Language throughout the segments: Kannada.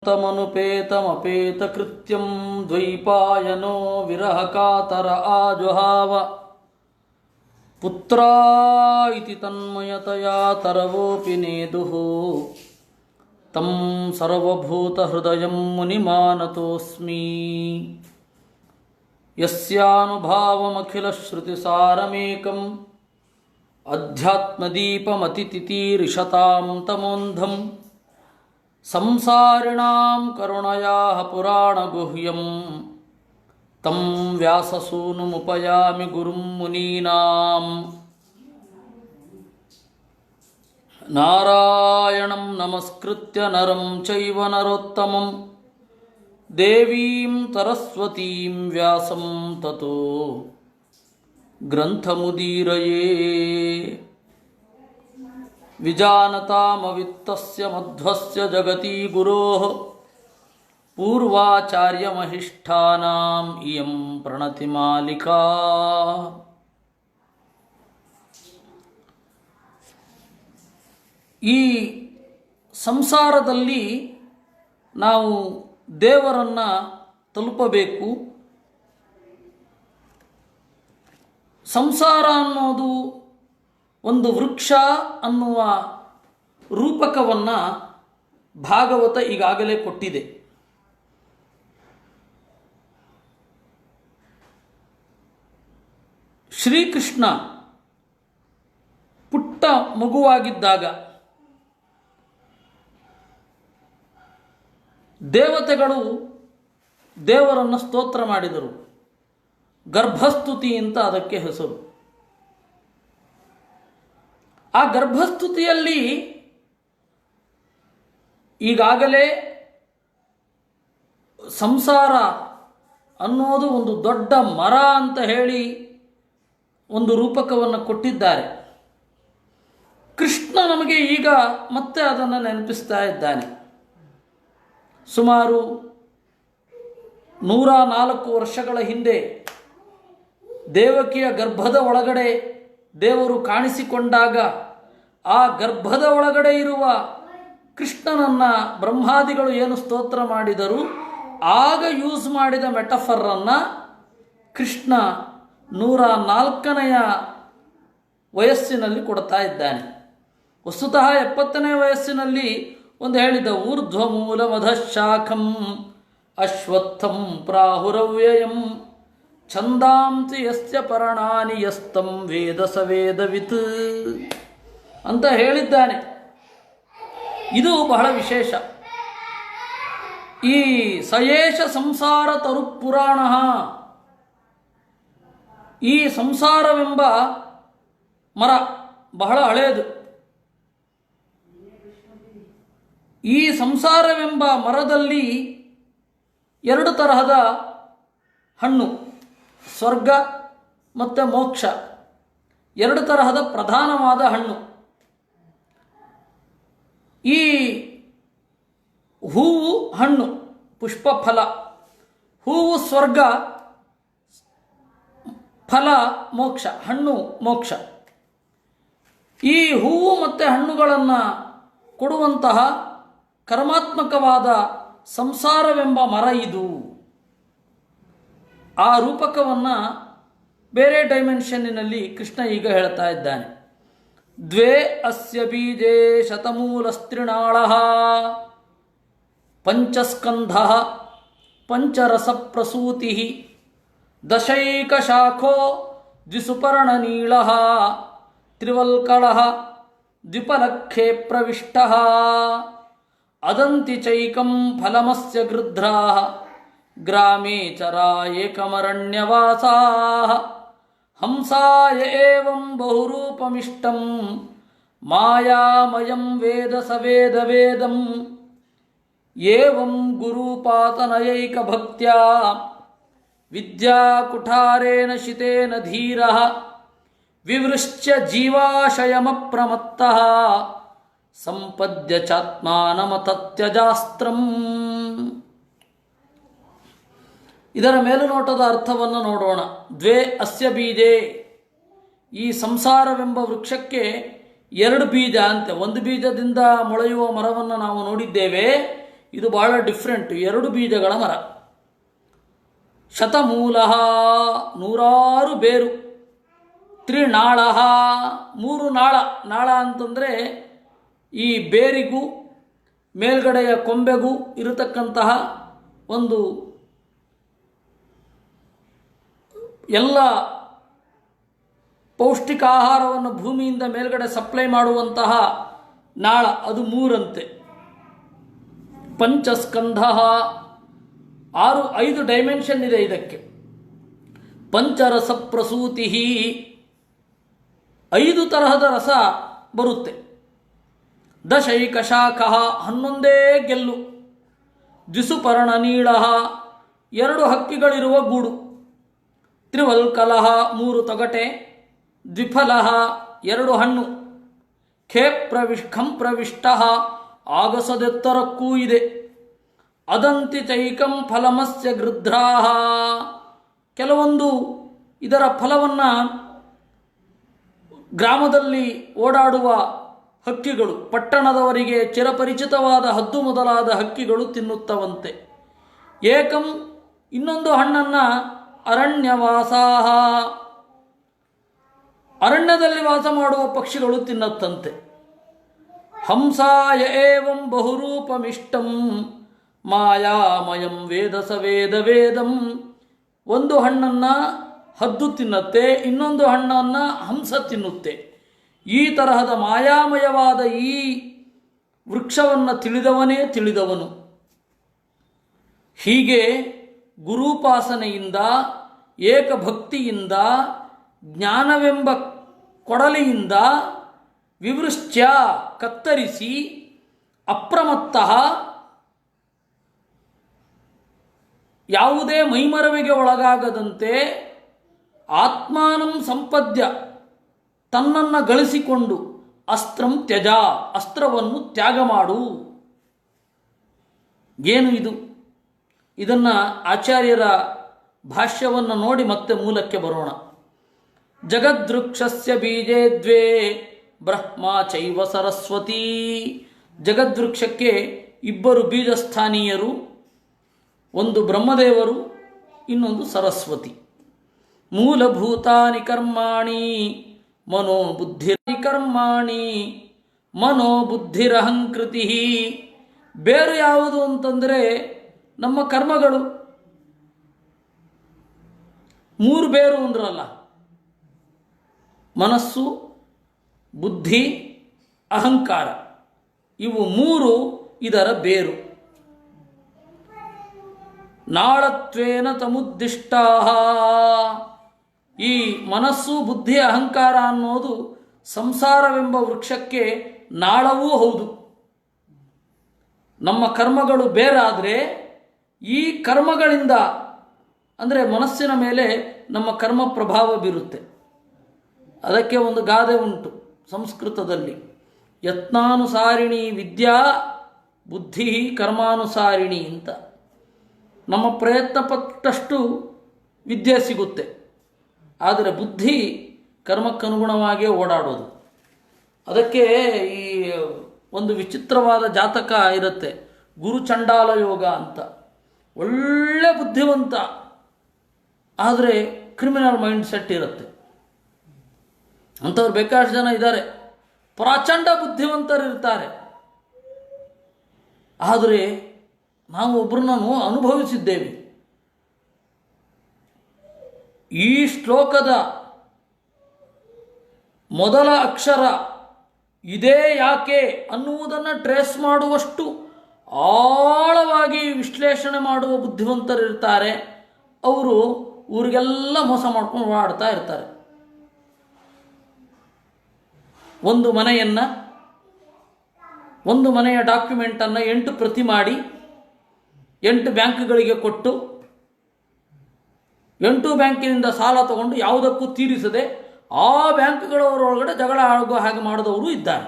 उत्तमनुपेतमपेतकृत्यं द्वैपायनो विरहकातर आजुहाव पुत्रा इति तन्मयतया तरवोऽपि नेदुः तं सर्वभूतहृदयं मुनिमानतोऽस्मि। यस्यानुभावमखिलश्रुतिसारमेकम् अध्यात्मदीपमतितितीर्षतां तमोन्धं संसारिणां करुणयाः पुराणगुह्यं तं व्याससूनुमुपयामि गुरुं मुनीनां। नारायणं नमस्कृत्य नरं चैव नरोत्तमं देवीं सरस्वतीं व्यासं ततो ग्रन्थमुदीरये। विजानतामवित्तस्य मध्वस्य जगति गुरोः पूर्वाचार्यमहिष्ठानाम् इयं प्रणतिमालिका। ಈ ಸಂಸಾರದಲ್ಲಿ ನಾವು ದೇವರನ್ನು ತಲುಪಬೇಕು. ಸಂಸಾರ ಅನ್ನೋದು ಒಂದು ವೃಕ್ಷ ಅನ್ನುವ ರೂಪಕವನ್ನು ಭಾಗವತ ಈಗಾಗಲೇ ಕೊಟ್ಟಿದೆ. ಶ್ರೀಕೃಷ್ಣ ಪುಟ್ಟ ಮಗುವಾಗಿದ್ದಾಗ ದೇವತೆಗಳು ದೇವರನ್ನು ಸ್ತೋತ್ರ ಮಾಡಿದರು. ಗರ್ಭಸ್ತುತಿ ಅಂತ ಅದಕ್ಕೆ ಹೆಸರು. ಆ ಗರ್ಭಸ್ತುತಿಯಲ್ಲಿ ಈಗಾಗಲೇ ಸಂಸಾರ ಅನ್ನೋದು ಒಂದು ದೊಡ್ಡ ಮರ ಅಂತ ಹೇಳಿ ಒಂದು ರೂಪಕವನ್ನು ಕೊಟ್ಟಿದ್ದಾರೆ. ಕೃಷ್ಣ ನಮಗೆ ಈಗ ಮತ್ತೆ ಅದನ್ನು ನೆನಪಿಸ್ತಾ ಇದ್ದಾನೆ. ಸುಮಾರು 104 ವರ್ಷಗಳ ಹಿಂದೆ ದೇವಕಿಯ ಗರ್ಭದ ಒಳಗಡೆ ದೇವರು ಕಾಣಿಸಿಕೊಂಡಾಗ ಆ ಗರ್ಭದ ಒಳಗಡೆ ಇರುವ ಕೃಷ್ಣನನ್ನು ಬ್ರಹ್ಮಾದಿಗಳು ಏನು ಸ್ತೋತ್ರ ಮಾಡಿದರು, ಆಗ ಯೂಸ್ ಮಾಡಿದ ಮೆಟಫರನ್ನು ಕೃಷ್ಣ 104ನೆಯ ವಯಸ್ಸಿನಲ್ಲಿ ಕೊಡ್ತಾ ಇದ್ದಾನೆ. ವಸ್ತುತಃ 70ನೇ ವಯಸ್ಸಿನಲ್ಲಿ ಒಂದು ಹೇಳಿದ ಊರ್ಧ್ವಮೂಲ ಮಧಶಾಖಂ ಅಶ್ವತ್ಥಂ ಪ್ರಾಹುರವ್ಯಯಂ ಛಂದಾಂಸಿ ಯಸ್ಯ ಪರ್ಣಾನಿ ಯಸ್ತಂ ವೇದ ಸ ವೇದವಿತ್ ಅಂತ ಹೇಳಿದ್ದಾನೆ. ಇದು ಬಹಳ ವಿಶೇಷ. ಈ ಸಯೇಷ ಸಂಸಾರ ತರು ಪುರಾಣ, ಈ ಸಂಸಾರವೆಂಬ ಮರ ಬಹಳ ಹಳೆಯದು. ಈ ಸಂಸಾರವೆಂಬ ಮರದಲ್ಲಿ 2 ತರಹದ ಹಣ್ಣು, ಸ್ವರ್ಗ ಮತ್ತು ಮೋಕ್ಷ, 2 ತರಹದ ಪ್ರಧಾನವಾದ ಹಣ್ಣು. ಈ ಹೂವು ಹಣ್ಣು, ಪುಷ್ಪ ಫಲ. ಹೂವು ಸ್ವರ್ಗ, ಫಲ ಮೋಕ್ಷ, ಹಣ್ಣು ಮೋಕ್ಷ. ಈ ಹೂವು ಮತ್ತು ಹಣ್ಣುಗಳನ್ನು ಕೊಡುವಂತಹ ಕರ್ಮಾತ್ಮಕವಾದ ಸಂಸಾರವೆಂಬ ಮರ ಇದು. ಆ ರೂಪಕವನ್ನು ಬೇರೆ ಡೈಮೆನ್ಷನ್ನಿನಲ್ಲಿ ಕೃಷ್ಣ ಈಗ ಹೇಳ್ತಾ ಇದ್ದಾನೆ. ದ್ವೇ ಅಸ್ಯ ಬೀಜೇ ಶತಮೂಲಸ್ತ್ರಿಣಾಳಃ ಪಂಚಸ್ಕಂಧಃ ಪಂಚರಸಪ್ರಸೂತಿಃ ದಶೈಕಶಾಖೋ ದ್ವಿಸುಪರ್ಣನೀಳಃ ತ್ರಿವಲ್ಕಳಃ ದ್ವಿಪಲಕ್ಷೇ ಪ್ರವಿಷ್ಟಃ ಅದಂತಿ ಚೈಕಂ ಫಲಮಸ್ಯ ಗೃಧ್ರಾಃ ಗ್ರಾಮೇ ಚರಾ ಏಕಮರಣ್ಯವಾಸಾಃ ಹಂಸಾಯ ಏವಂ ಬಹುರೂಪಮಿಷ್ಟಂ ಮಾಯಾಮಯಂ ವೇದ ಸ ವೇದ ವೇದಂ ಏವಂ ಗುರುಪಾತನಯೈಕ ಭಕ್ತ್ಯಾ ವಿದ್ಯಾಕುಠಾರೇಣ ಶಿತೇನ ಧೀರಃ ವಿವೃಶ್ಚ್ಯ ಜೀವಾಶಯಮಪ್ರಮತ್ತಃ ಸಂಪದ್ಯ ಚಾತ್ಮಾನಮತತ್ಯಜಾಸ್ತ್ರಂ. ಇದರ ಮೇಲುನೋಟದ ಅರ್ಥವನ್ನು ನೋಡೋಣ. ದ್ವೇ ಅಸ್ಯ ಬೀಜೇ, ಈ ಸಂಸಾರವೆಂಬ ವೃಕ್ಷಕ್ಕೆ 2 ಬೀಜ ಅಂತೆ. ಒಂದು ಬೀಜದಿಂದ ಮೊಳೆಯುವ ಮರವನ್ನು ನಾವು ನೋಡಿದ್ದೇವೆ. ಇದು ಬಹಳ ಡಿಫ್ರೆಂಟ್, 2 ಬೀಜಗಳ ಮರ. ಶತಮೂಲ, 100 ಬೇರು. ತ್ರಿನಾಳ, 3 ನಾಳ. ನಾಳ ಅಂತಂದರೆ ಈ ಬೇರಿಗೂ ಮೇಲ್ಗಡೆಯ ಕೊಂಬೆಗೂ ಇರತಕ್ಕಂತಹ ಒಂದು ಎಲ್ಲ ಪೌಷ್ಟಿಕ ಆಹಾರವನ್ನು ಭೂಮಿಯಿಂದ ಮೇಲ್ಗಡೆ ಸಪ್ಲೈ ಮಾಡುವಂತಹ ನಾಳ, ಅದು 3 ಪಂಚಸ್ಕಂಧ, 5 ಡೈಮೆನ್ಷನ್ ಇದೆ ಇದಕ್ಕೆ. ಪಂಚರಸ ಪ್ರಸೂತಿ, 5 ತರಹದ ರಸ ಬರುತ್ತೆ. ದಶೈಕ ಶಾಖ, 11 ಗೆಲ್ಲು. ದ್ವಿಸುಪರ್ಣ ನೀಳ, 2 ಹಕ್ಕಿಗಳಿರುವ ಗೂಡು. ತ್ರಿವಲ್ಕಲಹ, 3 ತೊಗಟೆ. ದ್ವಿಫಲಹ, 2 ಹಣ್ಣು. ಖಂಪ್ರವಿಷ್ಟ, ಆಗಸದೆತ್ತರಕ್ಕೂ ಇದೆ. ಅದಂತಿ ಚೈಕಂ ಫಲಮಸ್ಯ ಗೃಧ್ರಾಹ, ಕೆಲವೊಂದು ಇದರ ಫಲವನ್ನು ಗ್ರಾಮದಲ್ಲಿ ಓಡಾಡುವ ಹಕ್ಕಿಗಳು, ಪಟ್ಟಣದವರಿಗೆ ಚಿರಪರಿಚಿತವಾದ ಹದ್ದು ಮೊದಲಾದ ಹಕ್ಕಿಗಳು ತಿನ್ನುತ್ತವಂತೆ. ಏಕಂ, ಇನ್ನೊಂದು ಹಣ್ಣನ್ನು ಅರಣ್ಯವಾಸಾಹ, ಅರಣ್ಯದಲ್ಲಿ ವಾಸ ಮಾಡುವ ಪಕ್ಷಿಗಳು ತಿನ್ನತ್ತಂತೆ. ಹಂಸಾಯ ಏವಂ ಬಹುರೂಪಮಿಷ್ಟಂ ಮಾಯಾಮಯಂ ವೇದ ಸ ವೇದ ವೇದಂ, ಒಂದು ಹಣ್ಣನ್ನು ಹದ್ದು ತಿನ್ನತ್ತೆ, ಇನ್ನೊಂದು ಹಣ್ಣನ್ನು ಹಂಸ ತಿನ್ನುತ್ತೆ. ಈ ತರಹದ ಮಾಯಾಮಯವಾದ ಈ ವೃಕ್ಷವನ್ನು ತಿಳಿದವನೇ ತಿಳಿದವನು. ಹೀಗೆ ಗುರುಪಾಸನೆಯಿಂದ, ಏಕಭಕ್ತಿಯಿಂದ, ಜ್ಞಾನವೆಂಬ ಕೊಡಲಿಯಿಂದ ವಿವೃಶ್ಚ್ಯ ಕತ್ತರಿಸಿ, ಅಪ್ರಮತ್ತಃ ಯಾವುದೇ ಮೈಮರವಿಗೆ ಒಳಗಾಗದಂತೆ, ಆತ್ಮಾನಂ ಸಂಪದ್ಯ ತನ್ನನ್ನು ಗಳಿಸಿಕೊಂಡು, ಅಸ್ತ್ರಂ ತ್ಯಜ ಅಸ್ತ್ರವನ್ನು ತ್ಯಾಗ ಮಾಡು. ಏನು ಇದು? ಇದನ್ನು ಆಚಾರ್ಯರ ಭಾಷ್ಯವನ್ನು ನೋಡಿ ಮತ್ತೆ ಮೂಲಕ್ಕೆ ಬರೋಣ. ಜಗದ್ವೃಕ್ಷಸ್ಯ ಬೀಜೇ ದ್ವೇ ಬ್ರಹ್ಮ ಚೈವ ಸರಸ್ವತಿ. ಜಗದ್ವೃಕ್ಷಕ್ಕೆ 2 ಬೀಜಸ್ಥಾನೀಯರು, ಒಂದು ಬ್ರಹ್ಮದೇವರು, ಇನ್ನೊಂದು ಸರಸ್ವತಿ. ಮೂಲಭೂತಾನಿ ಕರ್ಮಾಣಿ ಮನೋಬುದ್ಧಿರಹಂಕೃತಿ. ಬೇರು ಯಾವುದು ಅಂತಂದರೆ ನಮ್ಮ ಕರ್ಮಗಳು. 3 ಬೇರು ಅಂದ್ರಲ್ಲ, ಮನಸ್ಸು, ಬುದ್ಧಿ, ಅಹಂಕಾರ. ಇವು 3 ಇದರ ಬೇರು. ನಾಳತ್ವೇನ ತಮುದ್ದಿಷ್ಟಾ. ಈ ಮನಸ್ಸು, ಬುದ್ಧಿ, ಅಹಂಕಾರ ಅನ್ನೋದು ಸಂಸಾರವೆಂಬ ವೃಕ್ಷಕ್ಕೆ ನಾಳವೂ ಹೌದು. ನಮ್ಮ ಕರ್ಮಗಳು ಬೇರಾದರೆ ಈ ಕರ್ಮಗಳಿಂದ, ಅಂದರೆ ಮನಸ್ಸಿನ ಮೇಲೆ ನಮ್ಮ ಕರ್ಮ ಪ್ರಭಾವ ಬೀರುತ್ತೆ. ಅದಕ್ಕೆ ಒಂದು ಗಾದೆ ಉಂಟು ಸಂಸ್ಕೃತದಲ್ಲಿ, ಯತ್ನಾನುಸಾರಿಣಿ ವಿದ್ಯಾ ಬುದ್ಧಿ ಕರ್ಮಾನುಸಾರಿಣಿ ಅಂತ. ನಮ್ಮ ಪ್ರಯತ್ನ ಪಟ್ಟಷ್ಟು ವಿದ್ಯೆ ಸಿಗುತ್ತೆ, ಆದರೆ ಬುದ್ಧಿ ಕರ್ಮಕ್ಕನುಗುಣವಾಗಿಯೇ ಓಡಾಡೋದು. ಅದಕ್ಕೆ ಈ ಒಂದು ವಿಚಿತ್ರವಾದ ಜಾತಕ ಇರುತ್ತೆ, ಗುರುಚಂಡಾಲ ಯೋಗ ಅಂತ. ಒಳ್ಳೆ ಬುದ್ಧಿವಂತ, ಆದರೆ ಕ್ರಿಮಿನಲ್ ಮೈಂಡ್ ಸೆಟ್ ಇರುತ್ತೆ. ಅಂಥವ್ರು ಬೇಕಾದಷ್ಟು ಜನ ಇದ್ದಾರೆ. ಪ್ರಚಂಡ ಬುದ್ಧಿವಂತರಿರ್ತಾರೆ. ಆದರೆ ನಾವು ಒಬ್ಬರನ್ನು ಅನುಭವಿಸಿದ್ದೇವೆ. ಈ ಶ್ಲೋಕದ ಮೊದಲ ಅಕ್ಷರ ಇದೇ ಯಾಕೆ ಅನ್ನುವುದನ್ನು ಟ್ರೇಸ್ ಮಾಡುವಷ್ಟು ಆಳವಾಗಿ ವಿಶ್ಲೇಷಣೆ ಮಾಡುವ ಬುದ್ಧಿವಂತರಿರ್ತಾರೆ. ಅವರು ಊರಿಗೆಲ್ಲ ಮೋಸ ಮಾಡ್ಕೊಂಡು ಓಡಾಡ್ತಾ ಇರ್ತಾರೆ. ಒಂದು ಮನೆಯ ಡಾಕ್ಯುಮೆಂಟನ್ನು 8 ಪ್ರತಿ ಮಾಡಿ 8 ಬ್ಯಾಂಕ್ಗಳಿಗೆ ಕೊಟ್ಟು 8 ಬ್ಯಾಂಕಿನಿಂದ ಸಾಲ ತಗೊಂಡು ಯಾವುದಕ್ಕೂ ತೀರಿಸದೆ ಆ ಬ್ಯಾಂಕ್ಗಳವರೊಳಗಡೆ ಜಗಳ ಆಗೋ ಹಾಗೆ ಮಾಡಿದವರು ಇದ್ದಾರೆ.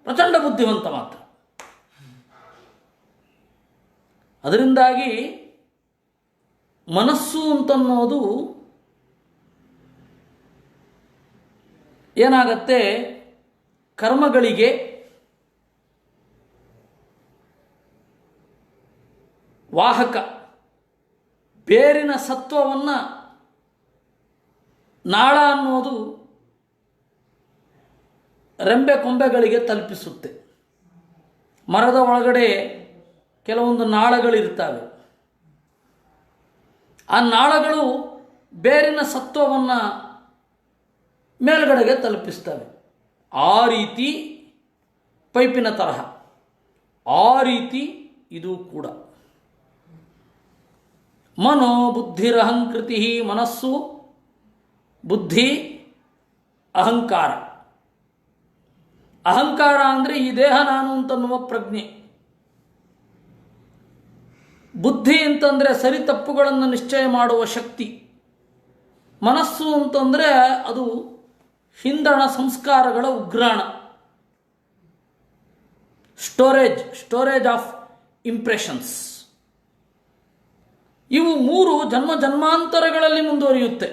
ಪ್ರಚಂಡ ಬುದ್ಧಿವಂತ ಮಾತ್ರ. ಅದರಿಂದಾಗಿ ಮನಸ್ಸು ಅಂತನ್ನೋದು ಏನಾಗತ್ತೆ, ಕರ್ಮಗಳಿಗೆ ವಾಹಕ, ಬೇರಿನ ಸತ್ವವನ್ನು ನಾಳ ಅನ್ನೋದು ರೆಂಬೆ ಕೊಂಬೆಗಳಿಗೆ ತಲುಪಿಸುತ್ತೆ. ಮರದ ಒಳಗಡೆ ಕೆಲವೊಂದು ನಾಳಗಳಿರ್ತವೆ. ಆ ನಾಳಗಳು ಬೇರಿನ ಸತ್ವವನ್ನು ಮೇಲ್ಗಡೆಗೆ ತಲುಪಿಸ್ತವೆ. ಆ ರೀತಿ ಪೈಪಿನ ತರಹ, ಆ ರೀತಿ ಇದು ಕೂಡ. ಮನೋ ಬುದ್ಧಿರಹಂಕೃತಿ, ಮನಸ್ಸು, ಬುದ್ಧಿ, ಅಹಂಕಾರ. ಅಹಂಕಾರ ಅಂದರೆ ಈ ದೇಹ ನಾನು ಅಂತನ್ನುವ ಪ್ರಜ್ಞೆ. ಬುದ್ಧಿ ಅಂತಂದರೆ ಸರಿ ತಪ್ಪುಗಳನ್ನು ನಿಶ್ಚಯ ಮಾಡುವ ಶಕ್ತಿ. ಮನಸ್ಸು ಅಂತಂದರೆ ಅದು ಹಿಂದಣ ಸಂಸ್ಕಾರಗಳ ಉಗ್ರಾಣ, ಸ್ಟೋರೇಜ್ ಆಫ್ ಇಂಪ್ರೆಷನ್ಸ್. ಇವು ಮೂರು ಜನ್ಮ ಜನ್ಮಾಂತರಗಳಲ್ಲಿ ಮುಂದುವರಿಯುತ್ತೆ.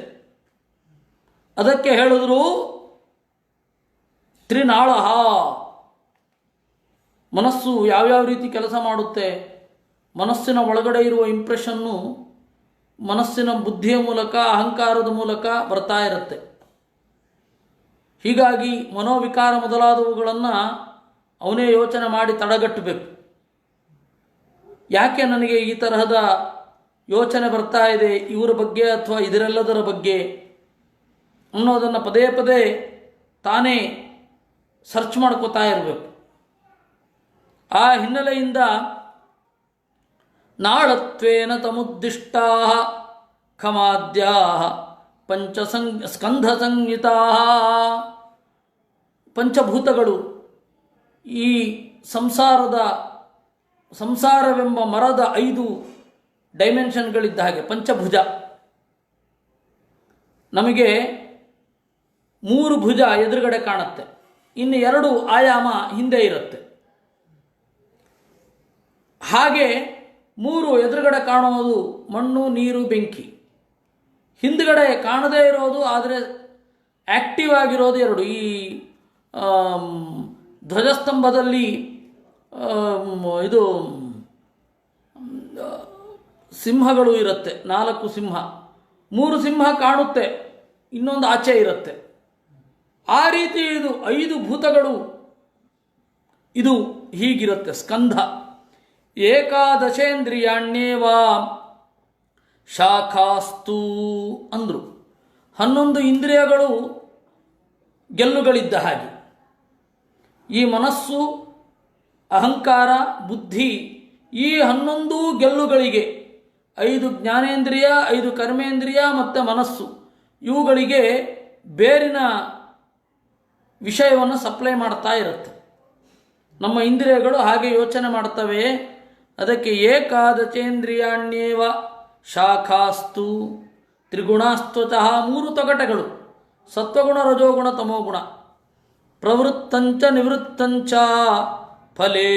ಅದಕ್ಕೆ ಹೇಳಿದ್ರು ತ್ರಿನಾಳ. ಮನಸ್ಸು ಯಾವ್ಯಾವ ರೀತಿ ಕೆಲಸ ಮಾಡುತ್ತೆ, ಮನಸ್ಸಿನ ಒಳಗಡೆ ಇರುವ ಇಂಪ್ರೆಷನ್ನು ಮನಸ್ಸಿನ ಬುದ್ಧಿಯ ಮೂಲಕ, ಅಹಂಕಾರದ ಮೂಲಕ ಬರ್ತಾ ಇರುತ್ತೆ. ಹೀಗಾಗಿ ಮನೋವಿಕಾರ ಮೊದಲಾದವುಗಳನ್ನು ಅವನೇ ಯೋಚನೆ ಮಾಡಿ ತಡೆಗಟ್ಟಬೇಕು. ಯಾಕೆ ನನಗೆ ಈ ತರಹದ ಯೋಚನೆ ಬರ್ತಾ ಇದೆ ಇವರ ಬಗ್ಗೆ ಅಥವಾ ಇದರೆಲ್ಲದರ ಬಗ್ಗೆ ಅನ್ನೋದನ್ನು ಪದೇ ಪದೇ ತಾನೇ ಸರ್ಚ್ ಮಾಡ್ಕೋತಾ ಇರಬೇಕು. ಆ ಹಿನ್ನೆಲೆಯಿಂದ ನಾಳತ್ವೇನ ತಮುದ್ದಿಷ್ಟಾ ಖಮಾದ್ಯಾ ಸ್ಕಂಧ ಸಂಹಿತಾ. ಪಂಚಭೂತಗಳು ಈ ಸಂಸಾರವೆಂಬ ಮರದ 5 ಡೈಮೆನ್ಷನ್ಗಳಿದ್ದ ಹಾಗೆ. ಪಂಚಭುಜ, ನಮಗೆ 3 ಭುಜ ಎದುರುಗಡೆ ಕಾಣುತ್ತೆ, ಇನ್ನು 2 ಆಯಾಮ ಹಿಂದೆ ಇರುತ್ತೆ. ಹಾಗೆ 3 ಎದುರುಗಡೆ ಕಾಣುವುದು ಮಣ್ಣು, ನೀರು, ಬೆಂಕಿ. ಹಿಂದುಗಡೆ ಕಾಣದೇ ಇರೋದು ಆದರೆ ಆ್ಯಕ್ಟಿವ್ ಆಗಿರೋದು 2. ಈ ಧ್ವಜಸ್ತಂಭದಲ್ಲಿ ಇದು ಸಿಂಹಗಳು ಇರುತ್ತೆ, 4 ಸಿಂಹ. 3 ಸಿಂಹ ಕಾಣುತ್ತೆ, ಇನ್ನೊಂದು ಆಚೆ ಇರುತ್ತೆ. ಆ ರೀತಿ ಇದು 5 ಭೂತಗಳು ಇದು ಹೀಗಿರುತ್ತೆ. ಸ್ಕಂಧ ಏಕಾದಶೇಂದ್ರಿಯಾಣ್ಯೇವ ಶಾಖಾಸ್ತು ಅಂದರು. 11 ಇಂದ್ರಿಯಗಳು ಗೆಲ್ಲುಗಳಿದ್ದ ಹಾಗೆ. ಈ ಮನಸ್ಸು, ಅಹಂಕಾರ, ಬುದ್ಧಿ, ಈ 11 ಗೆಲ್ಲುಗಳಿಗೆ 5 ಜ್ಞಾನೇಂದ್ರಿಯ, 5 ಕರ್ಮೇಂದ್ರಿಯ ಮತ್ತು ಮನಸ್ಸು, ಇವುಗಳಿಗೆ ಬೇರಿನ ವಿಷಯವನ್ನು ಸಪ್ಲೈ ಮಾಡ್ತಾ ಇರುತ್ತೆ. ನಮ್ಮ ಇಂದ್ರಿಯಗಳು ಹಾಗೆ ಯೋಚನೆ ಮಾಡ್ತವೆ. ಅದಕ್ಕೆ ಏಕಾದಶೇಂದ್ರಿಯಾಣ್ಯೇವ ಶಾಖಾಸ್ತು ತ್ರಿಗುಣಾಸ್ತ್ವತಃ. 3 ತೊಗಟೆಗಳು, ಸತ್ವಗುಣ, ರಜೋಗುಣ, ತಮೋಗುಣ. ಪ್ರವೃತ್ತಂಚ ನಿವೃತ್ತಂಚ ಫಲೇ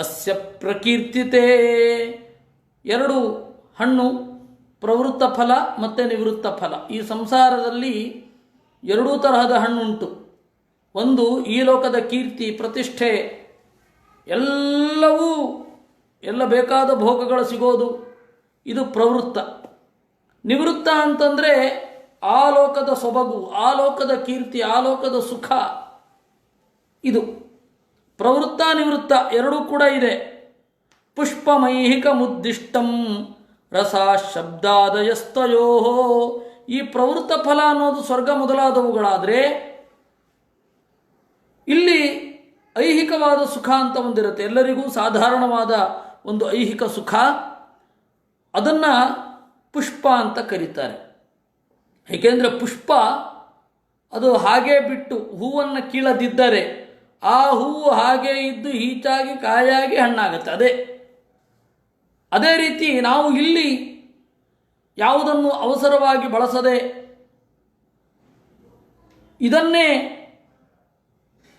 ಅಸ್ಯ ಪ್ರಕೀರ್ತಿತೆ. 2 ಹಣ್ಣು, ಪ್ರವೃತ್ತ ಫಲ ಮತ್ತು ನಿವೃತ್ತ ಫಲ. ಈ ಸಂಸಾರದಲ್ಲಿ 2 ತರಹದ ಹಣ್ಣುಂಟು. ಒಂದು ಈ ಲೋಕದ ಕೀರ್ತಿ, ಪ್ರತಿಷ್ಠೆ, ಎಲ್ಲವೂ ಎಲ್ಲ ಬೇಕಾದ ಭೋಗಗಳು ಸಿಗೋದು, ಇದು ಪ್ರವೃತ್ತ. ನಿವೃತ್ತ ಅಂತಂದರೆ ಆ ಲೋಕದ ಸೊಬಗು, ಆ ಲೋಕದ ಕೀರ್ತಿ, ಆ ಲೋಕದ ಸುಖ. ಇದು ಪ್ರವೃತ್ತ ನಿವೃತ್ತ 2 ಕೂಡ ಇದೆ. ಪುಷ್ಪಮೈಹಿಕ ಮುದ್ದಿಷ್ಟಂ ರಸ ಶಬ್ದಾದಯಸ್ತಯೋ. ಈ ಪ್ರವೃತ್ತ ಫಲ ಅನ್ನೋದು ಸ್ವರ್ಗ ಮೊದಲಾದವುಗಳಾದರೆ, ಇಲ್ಲಿ ಐಹಿಕವಾದ ಸುಖ ಅಂತ ಒಂದಿರುತ್ತೆ. ಎಲ್ಲರಿಗೂ ಸಾಧಾರಣವಾದ ಒಂದು ಐಹಿಕ ಸುಖ, ಅದನ್ನು ಪುಷ್ಪ ಅಂತ ಕರೀತಾರೆ. ಏಕೆಂದರೆ ಪುಷ್ಪ ಅದು ಹಾಗೇ ಬಿಟ್ಟು ಹೂವನ್ನು ಕೀಳದಿದ್ದರೆ ಆ ಹೂವು ಹಾಗೇ ಇದ್ದು ಹೀಚಾಗಿ ಕಾಯಾಗಿ ಹಣ್ಣಾಗುತ್ತೆ. ಅದೇ ರೀತಿ ನಾವು ಇಲ್ಲಿ ಯಾವುದನ್ನು ಅವಸರವಾಗಿ ಬಳಸದೆ ಇದನ್ನೇ,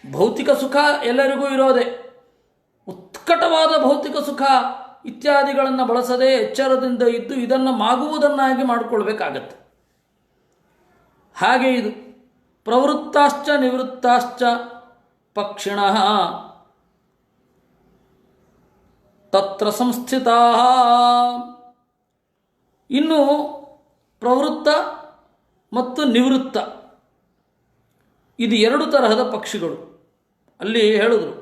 ಭೌತಿಕ ಸುಖ ಎಲ್ಲರಿಗೂ ಇರೋದೆ, ಉತ್ಕಟವಾದ ಭೌತಿಕ ಸುಖ ಇತ್ಯಾದಿಗಳನ್ನು ಬಳಸದೆ ಎಚ್ಚರದಿಂದ ಇದ್ದು ಇದನ್ನು ಮಾಗುವುದನ್ನಾಗಿ ಮಾಡಿಕೊಳ್ಬೇಕಾಗತ್ತೆ. ಹಾಗೆ ಇದು ಪ್ರವೃತ್ತಾಶ್ಚ ನಿವೃತ್ತಾಶ್ಚ ಪಕ್ಷಿಣಃ ತತ್ರ ಸಂಸ್ಥಿತಾ. ಇನ್ನು ಪ್ರವೃತ್ತ ಮತ್ತು ನಿವೃತ್ತ ಇದು ಎರಡು ತರಹದ ಪಕ್ಷಿಗಳು. ಅಲ್ಲಿ ಹೇಳಿದ್ರು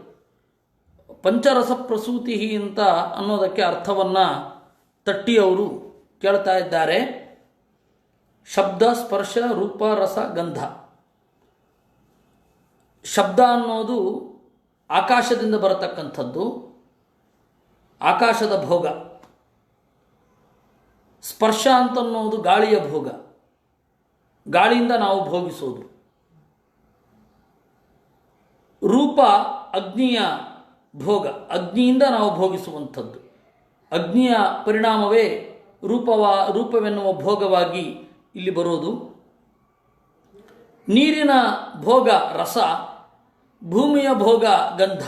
ಪಂಚರಸ ಪ್ರಸೂತಿ ಅಂತ ಅನ್ನೋದಕ್ಕೆ ಅರ್ಥವನ್ನು ತಟ್ಟಿಯವರು ಕೇಳ್ತಾ ಇದ್ದಾರೆ. ಶಬ್ದ, ಸ್ಪರ್ಶ, ರೂಪ, ರಸ, ಗಂಧ. ಶಬ್ದ ಅನ್ನೋದು ಆಕಾಶದಿಂದ ಬರತಕ್ಕಂಥದ್ದು, ಆಕಾಶದ ಭೋಗ. ಸ್ಪರ್ಶ ಅಂತನ್ನೋದು ಗಾಳಿಯ ಭೋಗ, ಗಾಳಿಯಿಂದ ನಾವು ಭೋಗಿಸೋದು. ರೂಪ ಅಗ್ನಿಯ ಭೋಗ, ಅಗ್ನಿಯಿಂದ ನಾವು ಭೋಗಿಸುವಂಥದ್ದು. ಅಗ್ನಿಯ ಪರಿಣಾಮವೇ ರೂಪವೆನ್ನುವ ಭೋಗವಾಗಿ ಇಲ್ಲಿ ಬರೋದು. ನೀರಿನ ಭೋಗ ರಸ, ಭೂಮಿಯ ಭೋಗ ಗಂಧ.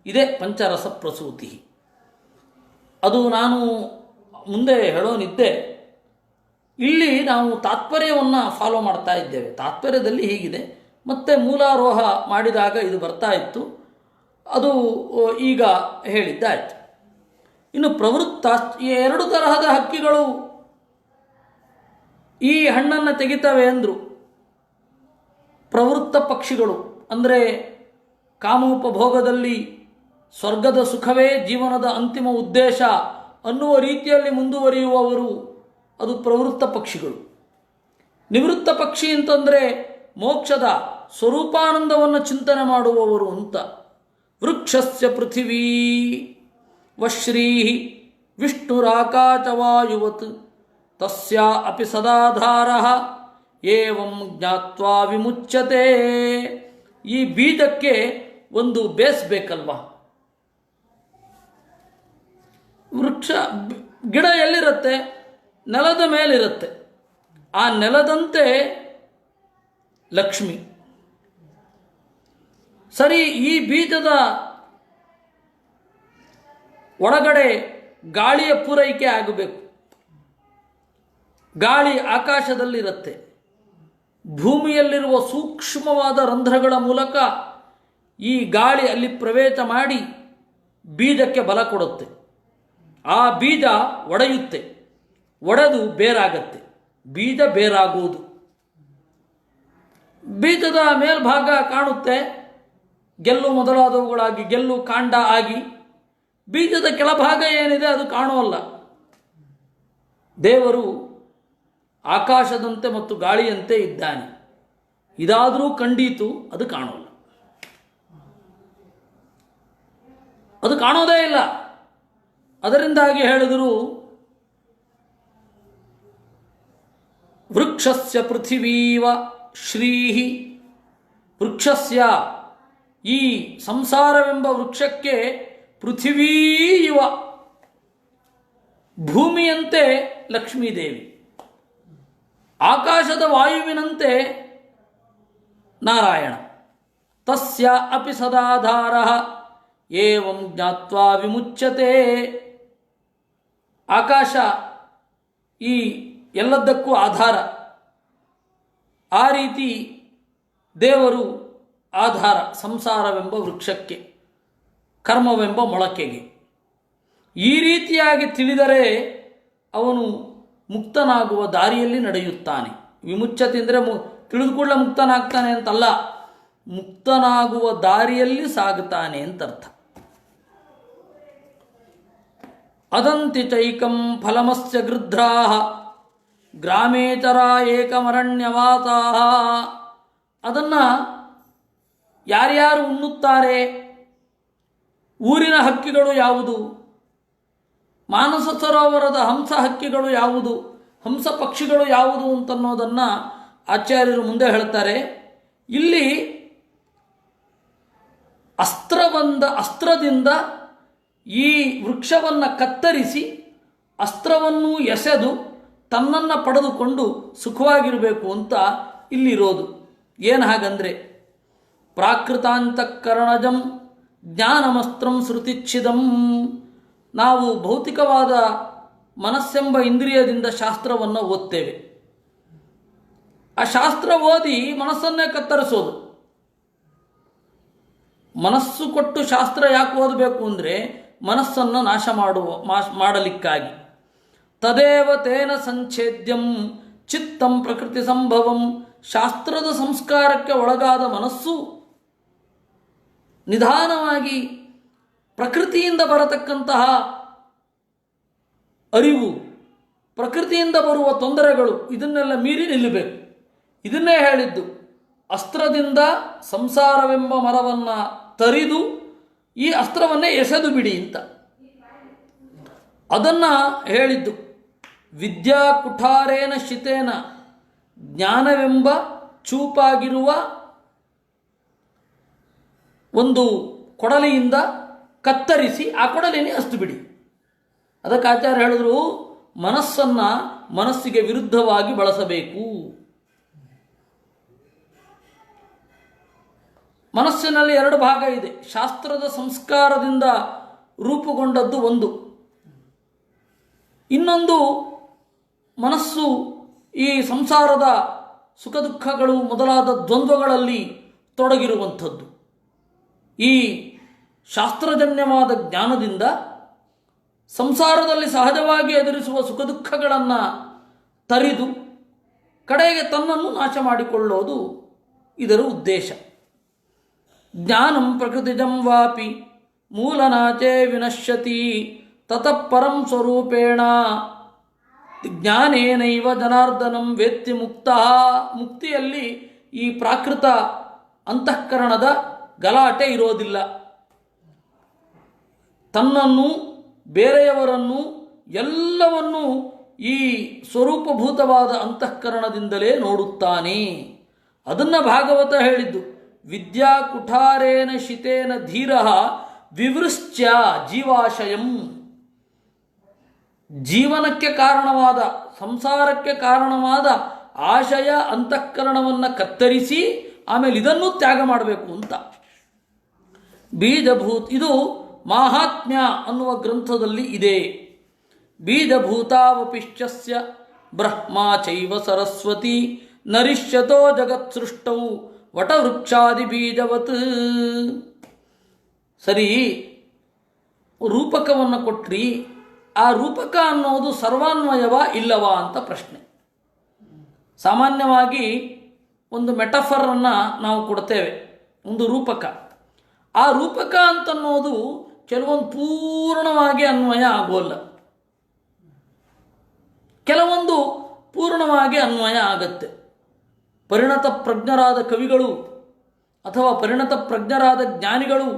ಇದೇ ಪಂಚರಸ ಪ್ರಸೂತಿ. ಅದು ನಾನು ಮುಂದೆ ಹೇಳೋನಿದ್ದೆ. ಇಲ್ಲಿ ನಾವು ತಾತ್ಪರ್ಯವನ್ನು ಫಾಲೋ ಮಾಡ್ತಾ ಇದ್ದೇವೆ. ತಾತ್ಪರ್ಯದಲ್ಲಿ ಹೀಗಿದೆ, ಮತ್ತು ಮೂಲಾರೋಹ ಮಾಡಿದಾಗ ಇದು ಬರ್ತಾ ಇತ್ತು, ಅದು ಈಗ ಹೇಳಿದ್ದಾಯಿತು. ಇನ್ನು ಪ್ರವೃತ್ತ, ಈ ಎರಡು ತರಹದ ಹಕ್ಕಿಗಳು ಈ ಹಣ್ಣನ್ನು ತೆಗಿತವೆ ಅಂದರು. ಪ್ರವೃತ್ತ ಪಕ್ಷಿಗಳು ಅಂದರೆ ಕಾಮೋಪಭೋಗದಲ್ಲಿ ಸ್ವರ್ಗದ ಸುಖವೇ ಜೀವನದ ಅಂತಿಮ ಉದ್ದೇಶ ಅನ್ನುವ ರೀತಿಯಲ್ಲಿ ಮುಂದುವರಿಯುವವರು, ಅದು ಪ್ರವೃತ್ತ ಪಕ್ಷಿಗಳು. ನಿವೃತ್ತ ಪಕ್ಷಿ ಅಂತಂದರೆ ಮೋಕ್ಷದ ಸ್ವರೂಪಾನಂದವನ್ನು ಚಿಂತನೆ ಮಾಡುವವರು ಅಂತ. ವೃಕ್ಷಸ್ಯ ಪೃಥಿವೀ ವಶ್ರೀ ವಿಷ್ಣುರಾಕಾಚವಾಯುವತ್ ತಸ್ಯ ಅಪಿ ಸದಾಧಾರಃ ಏವಂ ಜ್ಞಾತ್ವಾ ವಿಮುಚ್ಯತೆ. ಈ ಬೀಜಕ್ಕೆ ಒಂದು ಬೇಸ್ ಬೇಕಲ್ವಾ? ವೃಕ್ಷ ಗಿಡ ಎಲ್ಲಿರುತ್ತೆ? ನೆಲದ ಮೇಲಿರುತ್ತೆ. ಆ ನೆಲದಂತೆ ಲಕ್ಷ್ಮಿ. ಸರಿ, ಈ ಬೀಜದ ಒಳಗಡೆ ಗಾಳಿಯ ಪೂರೈಕೆ ಆಗಬೇಕು. ಗಾಳಿ ಆಕಾಶದಲ್ಲಿರುತ್ತೆ. ಭೂಮಿಯಲ್ಲಿರುವ ಸೂಕ್ಷ್ಮವಾದ ರಂಧ್ರಗಳ ಮೂಲಕ ಈ ಗಾಳಿ ಅಲ್ಲಿ ಪ್ರವೇಶ ಮಾಡಿ ಬೀಜಕ್ಕೆ ಬಲ ಕೊಡುತ್ತೆ. ಆ ಬೀಜ ಒಡೆಯುತ್ತೆ, ಒಡೆದು ಬೇರಾಗತ್ತೆ. ಬೀಜ ಬೇರಾಗುವುದು. ಬೀಜದ ಮೇಲ್ಭಾಗ ಕಾಣುತ್ತೆ, ಗೆಲ್ಲು ಮೊದಲಾದವುಗಳಾಗಿ, ಗೆಲ್ಲು ಕಾಂಡ ಆಗಿ. ಬೀಜದ ಕೆಳಭಾಗ ಏನಿದೆ ಅದು ಕಾಣುವಲ್ಲ. ದೇವರು ಆಕಾಶದಂತೆ ಮತ್ತು ಗಾಳಿಯಂತೆ ಇದ್ದಾನೆ. ಇದಾದರೂ ಕಂಡೀತು, ಅದು ಕಾಣೋಲ್ಲ. ಅದು ಕಾಣೋದೇ ಇಲ್ಲ. ಅದರಿಂದಾಗಿ ಹೇಳಿದರು ವೃಕ್ಷಸ್ಯ ಪೃಥಿವೀವ ಶ್ರೀಹಿ. ವೃಕ್ಷಸ್ಯ, ಈ ಸಂಸಾರವೆಂಬ ವೃಕ್ಷಕ್ಕೆ ಪೃಥಿವೀ ಇವ, ಭೂಮಿಯಂತೆ ಲಕ್ಷ್ಮೀದೇವಿ, ಆಕಾಶದ ವಾಯುವಿನಂತೆ ನಾರಾಯಣ. ತಸ್ಯ ಅಪಿ ಸದಾಧಾರಃ ಏವಂ ಜ್ಞಾತ್ವಾ ವಿಮುಚ್ಯತೆ. ಆಕಾಶ ಈ ಎಲ್ಲದಕ್ಕೂ ಆಧಾರ. ಆ ರೀತಿ ದೇವರು ಆಧಾರ ಸಂಸಾರವೆಂಬ ವೃಕ್ಷಕ್ಕೆ, ಕರ್ಮವೆಂಬ ಮೊಳಕೆಗೆ. ಈ ರೀತಿಯಾಗಿ ತಿಳಿದರೆ ಅವನು ಮುಕ್ತನಾಗುವ ದಾರಿಯಲ್ಲಿ ನಡೆಯುತ್ತಾನೆ. ವಿಮುಚ್ಯತೆ ಅಂದರೆ ತಿಳಿದು ಕೂಡಲೇ ಮುಕ್ತನಾಗ್ತಾನೆ ಅಂತಲ್ಲ, ಮುಕ್ತನಾಗುವ ದಾರಿಯಲ್ಲಿ ಸಾಗುತ್ತಾನೆ ಅಂತರ್ಥ. ಅದಂತಿ ಚೈಕಂ ಫಲಮಸ್ಯ ಗೃಧ್ರಾಃ ಗ್ರಾಮೇಚರ ಏಕಮರಣ್ಯವಾಸಾಃ. ಅದನ್ನು ಯಾರ್ಯಾರು ಉಣ್ಣುತ್ತಾರೆ? ಊರಿನ ಹಕ್ಕಿಗಳು ಯಾವುದು? ಮಾನಸ ಸರೋವರದ ಹಂಸ ಹಕ್ಕಿಗಳು ಯಾವುದು? ಹಂಸ ಪಕ್ಷಿಗಳು ಯಾವುದು ಅಂತನ್ನೋದನ್ನು ಆಚಾರ್ಯರು ಮುಂದೆ ಹೇಳ್ತಾರೆ. ಇಲ್ಲಿ ಅಸ್ತ್ರದಿಂದ ಈ ವೃಕ್ಷವನ್ನು ಕತ್ತರಿಸಿ ಅಸ್ತ್ರವನ್ನು ಎಸೆದು ತನ್ನನ್ನು ಪಡೆದುಕೊಂಡು ಸುಖವಾಗಿರಬೇಕು ಅಂತ ಇಲ್ಲಿರೋದು. ಏನು ಹಾಗಂದರೆ ಪ್ರಾಕೃತಾಂತಃಕರಣಜಂ ಜ್ಞಾನಮಸ್ತ್ರಂ ಶ್ರುತಿಚ್ಛಿದಂ. ನಾವು ಭೌತಿಕವಾದ ಮನಸ್ಸೆಂಬ ಇಂದ್ರಿಯದಿಂದ ಶಾಸ್ತ್ರವನ್ನು ಓದ್ತೇವೆ. ಆ ಶಾಸ್ತ್ರ ಓದಿ ಮನಸ್ಸನ್ನೇ ಕತ್ತರಿಸೋದು. ಮನಸ್ಸು ಕೊಟ್ಟು ಶಾಸ್ತ್ರ ಯಾಕೆ ಓದಬೇಕು ಅಂದರೆ ಮನಸ್ಸನ್ನು ನಾಶ ಮಾಡಲಿಕ್ಕಾಗಿ. ತದೇವ ತೇನ ಸಂಛೇದ್ಯಂ ಚಿತ್ತಂ ಪ್ರಕೃತಿ ಸಂಭವಂ. ಶಾಸ್ತ್ರದ ಸಂಸ್ಕಾರಕ್ಕೆ ಒಳಗಾದ ಮನಸ್ಸು ನಿಧಾನವಾಗಿ ಪ್ರಕೃತಿಯಿಂದ ಬರತಕ್ಕಂತಹ ಅರಿವು, ಪ್ರಕೃತಿಯಿಂದ ಬರುವ ತೊಂದರೆಗಳು ಇದನ್ನೆಲ್ಲ ಮೀರಿ ನಿಲ್ಲಬೇಕು. ಇದನ್ನೇ ಹೇಳಿದ್ದು, ಅಸ್ತ್ರದಿಂದ ಸಂಸಾರವೆಂಬ ಮರವನ್ನು ತರಿದು ಈ ಅಸ್ತ್ರವನ್ನೇ ಎಸೆದು ಬಿಡಿ ಅಂತ. ಅದನ್ನು ಹೇಳಿದ್ದು. ವಿದ್ಯಾ ಕುಠಾರೇನ ಶಿತೇನ, ಜ್ಞಾನವೆಂಬ ಚೂಪಾಗಿರುವ ಒಂದು ಕೊಡಲಿಯಿಂದ ಕತ್ತರಿಸಿ ಆ ಕೊಡಲಿನೇ ಅಸ್ತು ಬಿಡಿ. ಅದಕ್ಕೆ ಆಚಾರ್ಯ ಹೇಳಿದ್ರು, ಮನಸ್ಸನ್ನು ಮನಸ್ಸಿಗೆ ವಿರುದ್ಧವಾಗಿ ಬಳಸಬೇಕು. ಮನಸ್ಸಿನಲ್ಲಿ ಎರಡು ಭಾಗ ಇದೆ. ಶಾಸ್ತ್ರದ ಸಂಸ್ಕಾರದಿಂದ ರೂಪುಗೊಂಡದ್ದು ಒಂದು, ಇನ್ನೊಂದು ಮನಸ್ಸು ಈ ಸಂಸಾರದ ಸುಖ ದುಃಖಗಳು ಮೊದಲಾದ ದ್ವಂದ್ವಗಳಲ್ಲಿ ತೊಡಗಿರುವಂಥದ್ದು. ಈ ಶಾಸ್ತ್ರಜನ್ಯವಾದ ಜ್ಞಾನದಿಂದ ಸಂಸಾರದಲ್ಲಿ ಸಹಜವಾಗಿ ಎದುರಿಸುವ ಸುಖ ದುಃಖಗಳನ್ನು ತರಿದು ಕಡೆಗೆ ತನ್ನನ್ನು ನಾಶ ಮಾಡಿಕೊಳ್ಳೋದು ಇದರ ಉದ್ದೇಶ. ಜ್ಞಾನಂ ಪ್ರಕೃತಿಜಂ ವಾಪಿ ಮೂಲನಾಚೇ ವಿನಶ್ಯತಿ ತತಃ ಪರಂ ಸ್ವರೂಪೇಣ ಜ್ಞಾನೇನೈವ ಜನಾರ್ದನಂ ವೇತ್ತಿ ಮುಕ್ತ. ಮುಕ್ತಿಯಲ್ಲಿ ಈ ಪ್ರಾಕೃತ ಅಂತಃಕರಣದ ಗಲಾಟೆ ಇರೋದಿಲ್ಲ. ತನ್ನನ್ನು, ಬೇರೆಯವರನ್ನು, ಎಲ್ಲವನ್ನೂ ಈ ಸ್ವರೂಪಭೂತವಾದ ಅಂತಃಕರಣದಿಂದಲೇ ನೋಡುತ್ತಾನೆ. ಅದನ್ನು ಭಾಗವತ ಹೇಳಿದ್ದು. ವಿದ್ಯಾ ಕುಠಾರೇನ ಶಿತೇನ ಧೀರ ವಿವೃಶ್ಚ ಜೀವಾಶಯಂ. ಜೀವನಕ್ಕೆ ಕಾರಣವಾದ, ಸಂಸಾರಕ್ಕೆ ಕಾರಣವಾದ ಆಶಯ ಅಂತಃಕರಣವನ್ನು ಕತ್ತರಿಸಿ ಆಮೇಲೆ ಇದನ್ನು ತ್ಯಾಗ ಮಾಡಬೇಕು ಅಂತ. ಬೀಜಭೂತ್, ಇದು ಮಾಹಾತ್ಮ್ಯ ಅನ್ನುವ ಗ್ರಂಥದಲ್ಲಿ ಇದೆ. ಬೀಜಭೂತಾವಪಿಶ್ಚಸ್ಯ ಬ್ರಹ್ಮ ಚೈವ ಸರಸ್ವತಿ ನರಿಷ್ಯತೋ ಜಗತ್ ಸೃಷ್ಟೌ ವಟವೃಕ್ಷಾದಿ ಬೀಜವತ್. ಸರಿ, ರೂಪಕವನ್ನು ಕೊಟ್ರಿ, ಆ ರೂಪಕ ಅನ್ನೋದು ಸರ್ವಾನ್ವಯವಾ ಇಲ್ಲವಾ ಅಂತ ಪ್ರಶ್ನೆ. ಸಾಮಾನ್ಯವಾಗಿ ಒಂದು ಮೆಟಫರನ್ನು ನಾವು ಕೊಡ್ತೇವೆ, ಒಂದು ರೂಪಕ. ಆ ರೂಪಕ ಅಂತನ್ನೋದು ಕೆಲವೊಂದು ಪೂರ್ಣವಾಗಿ ಅನ್ವಯ ಆಗೋಲ್ಲ, ಕೆಲವೊಂದು ಪೂರ್ಣವಾಗಿ ಅನ್ವಯ ಆಗತ್ತೆ. ಪರಿಣತ ಪ್ರಜ್ಞರಾದ ಕವಿಗಳು ಅಥವಾ ಪರಿಣತ ಪ್ರಜ್ಞರಾದ ಜ್ಞಾನಿಗಳು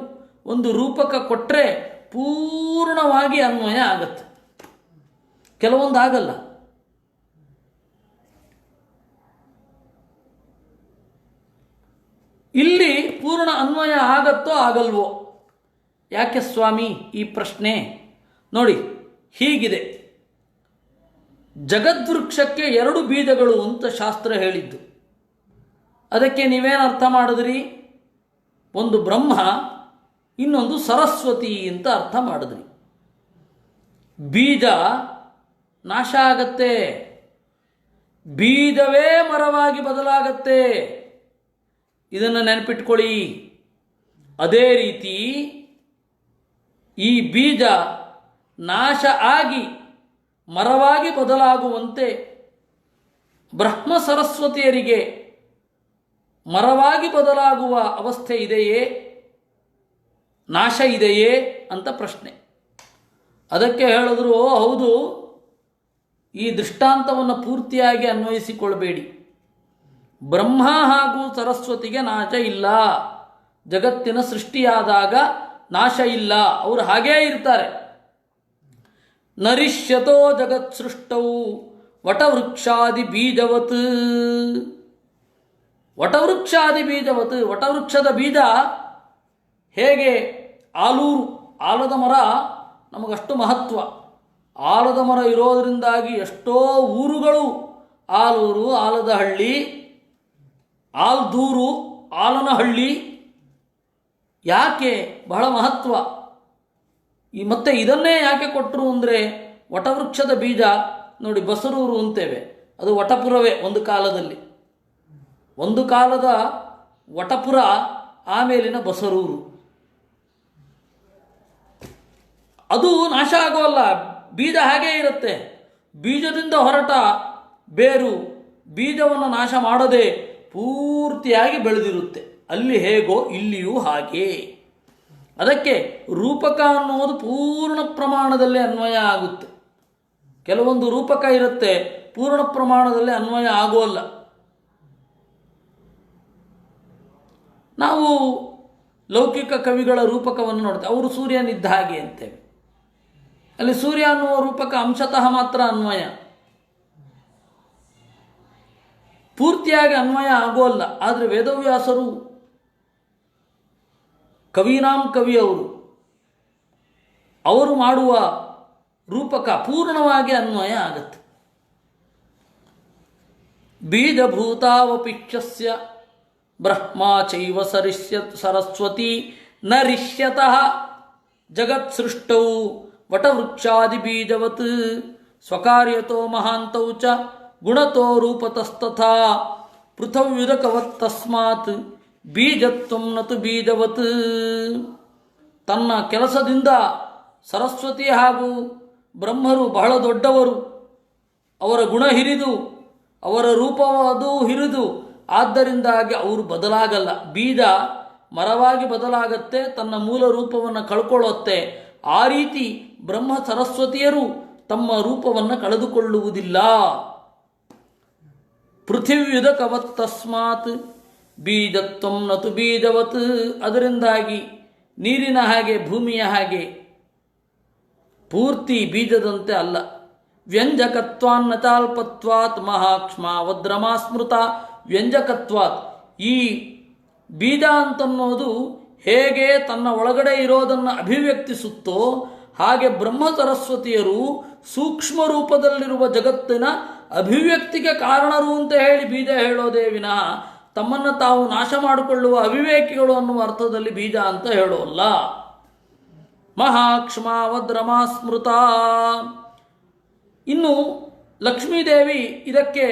ಒಂದು ರೂಪಕ ಕೊಟ್ಟರೆ ಪೂರ್ಣವಾಗಿ ಅನ್ವಯ ಆಗತ್ತೆ, ಕೆಲವೊಂದು ಆಗಲ್ಲ. ಇಲ್ಲಿ ಪೂರ್ಣ ಅನ್ವಯ ಆಗತ್ತೋ ಆಗಲ್ವೋ? ಯಾಕೆ ಸ್ವಾಮಿ ಈ ಪ್ರಶ್ನೆ? ನೋಡಿ, ಹೀಗಿದೆ. ಜಗದ್ವೃಕ್ಷಕ್ಕೆ ಎರಡು ಬೀಜಗಳು ಅಂತ ಶಾಸ್ತ್ರ ಹೇಳಿದ್ದು. ಅದಕ್ಕೆ ನೀವೇನು ಅರ್ಥ ಮಾಡಿದ್ರಿ? ಒಂದು ಬ್ರಹ್ಮ, ಇನ್ನೊಂದು ಸರಸ್ವತಿ ಅಂತ ಅರ್ಥ ಮಾಡಿದ್ರಿ. ಬೀಜ ನಾಶ ಆಗತ್ತೆ, ಬೀಜವೇ ಮರವಾಗಿ ಬದಲಾಗತ್ತೆ. ಇದನ್ನು ನೆನಪಿಟ್ಕೊಳ್ಳಿ. ಅದೇ ರೀತಿ ಈ ಬೀಜ ನಾಶ ಆಗಿ ಮರವಾಗಿ ಬದಲಾಗುವಂತೆ ಬ್ರಹ್ಮ ಸರಸ್ವತಿಯರಿಗೆ ಮರವಾಗಿ ಬದಲಾಗುವ ಅವಸ್ಥೆ ಇದೆಯೇ, ನಾಶ ಇದೆಯೇ ಅಂತ ಪ್ರಶ್ನೆ. ಅದಕ್ಕೆ ಹೇಳಿದ್ರು, ಹೌದು, ಈ ದೃಷ್ಟಾಂತವನ್ನು ಪೂರ್ತಿಯಾಗಿ ಅನ್ವಯಿಸಿಕೊಳ್ಬೇಡಿ. ಬ್ರಹ್ಮ ಹಾಗೂ ಸರಸ್ವತಿಗೆ ನಾಶ ಇಲ್ಲ. ಜಗತ್ತಿನ ಸೃಷ್ಟಿಯಾದಾಗ ನಾಶ ಇಲ್ಲ, ಅವರು ಹಾಗೇ ಇರ್ತಾರೆ. ನರಿಷ್ಯತೋ ಜಗತ್ ಸೃಷ್ಟೌ ವಟವೃಕ್ಷಾದಿ ಬೀಜವತ್. ವಟವೃಕ್ಷಾದಿ ಬೀಜವತ್, ವಟವೃಕ್ಷದ ಬೀಜ ಹೇಗೆ ಆಲೂರು, ಆಲದ ಮರ ನಮಗಷ್ಟು ಮಹತ್ವ. ಆಲದ ಮರ ಇರೋದರಿಂದಾಗಿ ಎಷ್ಟೋ ಊರುಗಳು, ಆಲೂರು, ಆಲದಹಳ್ಳಿ, ಆಲ್ದೂರು, ಆಲನಹಳ್ಳಿ, ಯಾಕೆ ಬಹಳ ಮಹತ್ವ. ಮತ್ತೆ ಇದನ್ನೇ ಯಾಕೆ ಕೊಟ್ಟರು ಅಂದರೆ, ವಟವೃಕ್ಷದ ಬೀಜ ನೋಡಿ, ಬಸರೂರು ಅಂತೇವೆ, ಅದು ವಟಪುರವೇ ಒಂದು ಕಾಲದಲ್ಲಿ. ಒಂದು ಕಾಲದ ವಟಪುರ, ಆಮೇಲಿನ ಬಸರೂರು. ಅದು ನಾಶ ಆಗೋಲ್ಲ, ಬೀಜ ಹಾಗೇ ಇರುತ್ತೆ. ಬೀಜದಿಂದ ಹೊರಟ ಬೇರು ಬೀಜವನ್ನು ನಾಶ ಮಾಡದೆ ಪೂರ್ತಿಯಾಗಿ ಬೆಳೆದಿರುತ್ತೆ. ಅಲ್ಲಿ ಹೇಗೋ ಇಲ್ಲಿಯೂ ಹಾಗೆ. ಅದಕ್ಕೆ ರೂಪಕ ಅನ್ನೋದು ಪೂರ್ಣ ಪ್ರಮಾಣದಲ್ಲಿ ಅನ್ವಯ ಆಗುತ್ತೆ. ಕೆಲವೊಂದು ರೂಪಕ ಇರುತ್ತೆ, ಪೂರ್ಣ ಪ್ರಮಾಣದಲ್ಲಿ ಅನ್ವಯ ಆಗೋಲ್ಲ. ನಾವು ಲೌಕಿಕ ಕವಿಗಳ ರೂಪಕವನ್ನು ನೋಡ್ತೇವೆ, ಅವರು ಸೂರ್ಯನಿದ್ದ ಹಾಗೆ ಅಂತೇವೆ. ಅಲ್ಲಿ ಸೂರ್ಯ ಅನ್ನುವ ರೂಪಕ ಅಂಶತಃ ಮಾತ್ರ ಅನ್ವಯ, ಪೂರ್ತಿಯಾಗಿ ಅನ್ವಯ ಆಗೋಲ್ಲ. ಆದರೆ ವೇದವ್ಯಾಸರು ಕವೀನಾಂ ಕವಿ, ಅವರು ಮಾಡುವ ರೂಪಕ ಪೂರ್ಣವಾಗಿ ಅನ್ವಯ ಆಗುತ್ತೆ. ಬೀಜಭೂತಾವಪಿಕ್ಷಸ್ಯ ಬ್ರಹ್ಮ ಚೈವ ಸರಸ್ವತಿ ನ ರಿಷ್ಯತಃ ಜಗತ್ಸೃಷ್ಟೌ ವಟವೃಕ್ಷಾದಿ ಬೀಜವತ್ ಸ್ವಕಾರ್ಯತೋ ಮಹಾಂತೌ ಚ ಗುಣತೋ ರೂಪತಸ್ತಥಾ ಪೃಥವ್ಯುದಕವತ್ ತಸ್ಮಾತ್ ಬೀಜತ್ವಂ ನತು ಬೀಜವತ್. ತನ್ನ ಕೆಲಸದಿಂದ ಸರಸ್ವತಿ ಹಾಗೂ ಬ್ರಹ್ಮರು ಬಹಳ ದೊಡ್ಡವರು, ಅವರ ಗುಣ ಹಿರಿದು ಅವರ ರೂಪವದು ಹಿರಿದು, ಆದ್ದರಿಂದಾಗಿ ಅವರು ಬದಲಾಗಲ್ಲ. ಬೀಜ ಮರವಾಗಿ ಬದಲಾಗತ್ತೆ, ತನ್ನ ಮೂಲ ರೂಪವನ್ನು ಕಳ್ಕೊಳ್ಳುತ್ತೆ. ಆ ರೀತಿ ಬ್ರಹ್ಮ ಸರಸ್ವತಿಯರು ತಮ್ಮ ರೂಪವನ್ನು ಕಳೆದುಕೊಳ್ಳುವುದಿಲ್ಲ. ಪೃಥಿವ್ಯುದಕವತ್ ತಸ್ಮಾತ್ ಬೀಜತ್ವಂ ನತು ಬೀಜವತ್. ಅದರಿಂದಾಗಿ ನೀರಿನ ಹಾಗೆ ಭೂಮಿಯ ಹಾಗೆ ಪೂರ್ತಿ ಬೀಜದಂತೆ ಅಲ್ಲ. ವ್ಯಂಜಕತ್ವಾನ್ನ ಚಾಲ್ಪತ್ವಾತ್ ಮಹಾಕ್ಷ್ಮಾವದ್ರಮಾ ಸ್ಮೃತ. ವ್ಯಂಜಕತ್ವಾತ್, ಈ ಬೀಜ ಅಂತನ್ನೋದು ಹೇಗೆ ತನ್ನ ಒಳಗಡೆ ಇರೋದನ್ನು ಅಭಿವ್ಯಕ್ತಿಸುತ್ತೋ ಹಾಗೆ ಬ್ರಹ್ಮ ಸರಸ್ವತಿಯರು ಸೂಕ್ಷ್ಮ ರೂಪದಲ್ಲಿರುವ ಜಗತ್ತಿನ ಅಭಿವ್ಯಕ್ತಿಗೆ ಕಾರಣರು ಅಂತ ಹೇಳಿ ಬೀಜ ಹೇಳೋದೇ ವಿನಃ ತಮ್ಮನ್ನು ತಾವು ನಾಶ ಮಾಡಿಕೊಳ್ಳುವ ಅವಿವೇಕಿಗಳು ಅನ್ನುವ ಅರ್ಥದಲ್ಲಿ ಬೀಜ ಅಂತ ಹೇಳೋಲ್ಲ. ಮಹಾಕ್ಷ್ಮಾವದ್ರಮಾ ಸ್ಮೃತ. ಇನ್ನು ಲಕ್ಷ್ಮೀದೇವಿ ಇದಕ್ಕೆ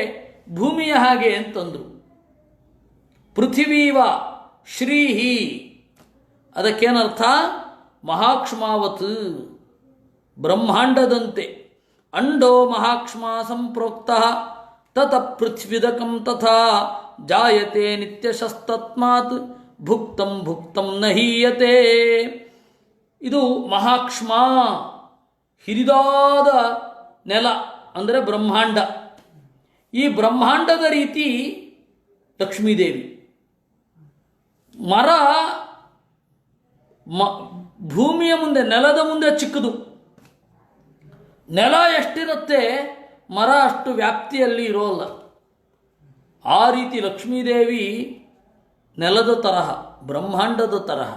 ಭೂಮಿಯ ಹಾಗೆ ಅಂತಂದರು. ಪೃಥಿವೀವ ಶ್ರೀಹಿ, ಅದಕ್ಕೇನರ್ಥ? ಮಹಾಕ್ಷ್ಮಾವತ್, ಬ್ರಹ್ಮಾಂಡದಂತೆ. ಅಂಡೋ ಮಹಾಕ್ಷ್ಮಾ ಸಂಪ್ರೋಕ್ತ ತತ ಪೃಥ್ವಿದಕಂ ತಥಾ ಜಾಯತೆ ನಿತ್ಯಶಸ್ತತ್ಮಾತ್ ಭುಕ್ತಂ ಭುಕ್ತಂ ನ ಹೀಯತೆ. ಇದು ಮಹಾಕ್ಷ್ಮಾ, ಹಿರಿದಾದ ನೆಲ ಅಂದರೆ ಬ್ರಹ್ಮಾಂಡ. ಈ ಬ್ರಹ್ಮಾಂಡದ ರೀತಿ ಲಕ್ಷ್ಮೀದೇವಿ. ಮರ ಭೂಮಿಯ ಮುಂದೆ, ನೆಲದ ಮುಂದೆ ಚಿಕ್ಕದು. ನೆಲ ಎಷ್ಟಿರುತ್ತೆ ಮರ ಅಷ್ಟು ವ್ಯಾಪ್ತಿಯಲ್ಲಿ ಇರೋಲ್ಲ. ಆ ರೀತಿ ಲಕ್ಷ್ಮೀದೇವಿ ನೆಲದ ತರಹ, ಬ್ರಹ್ಮಾಂಡದ ತರಹ.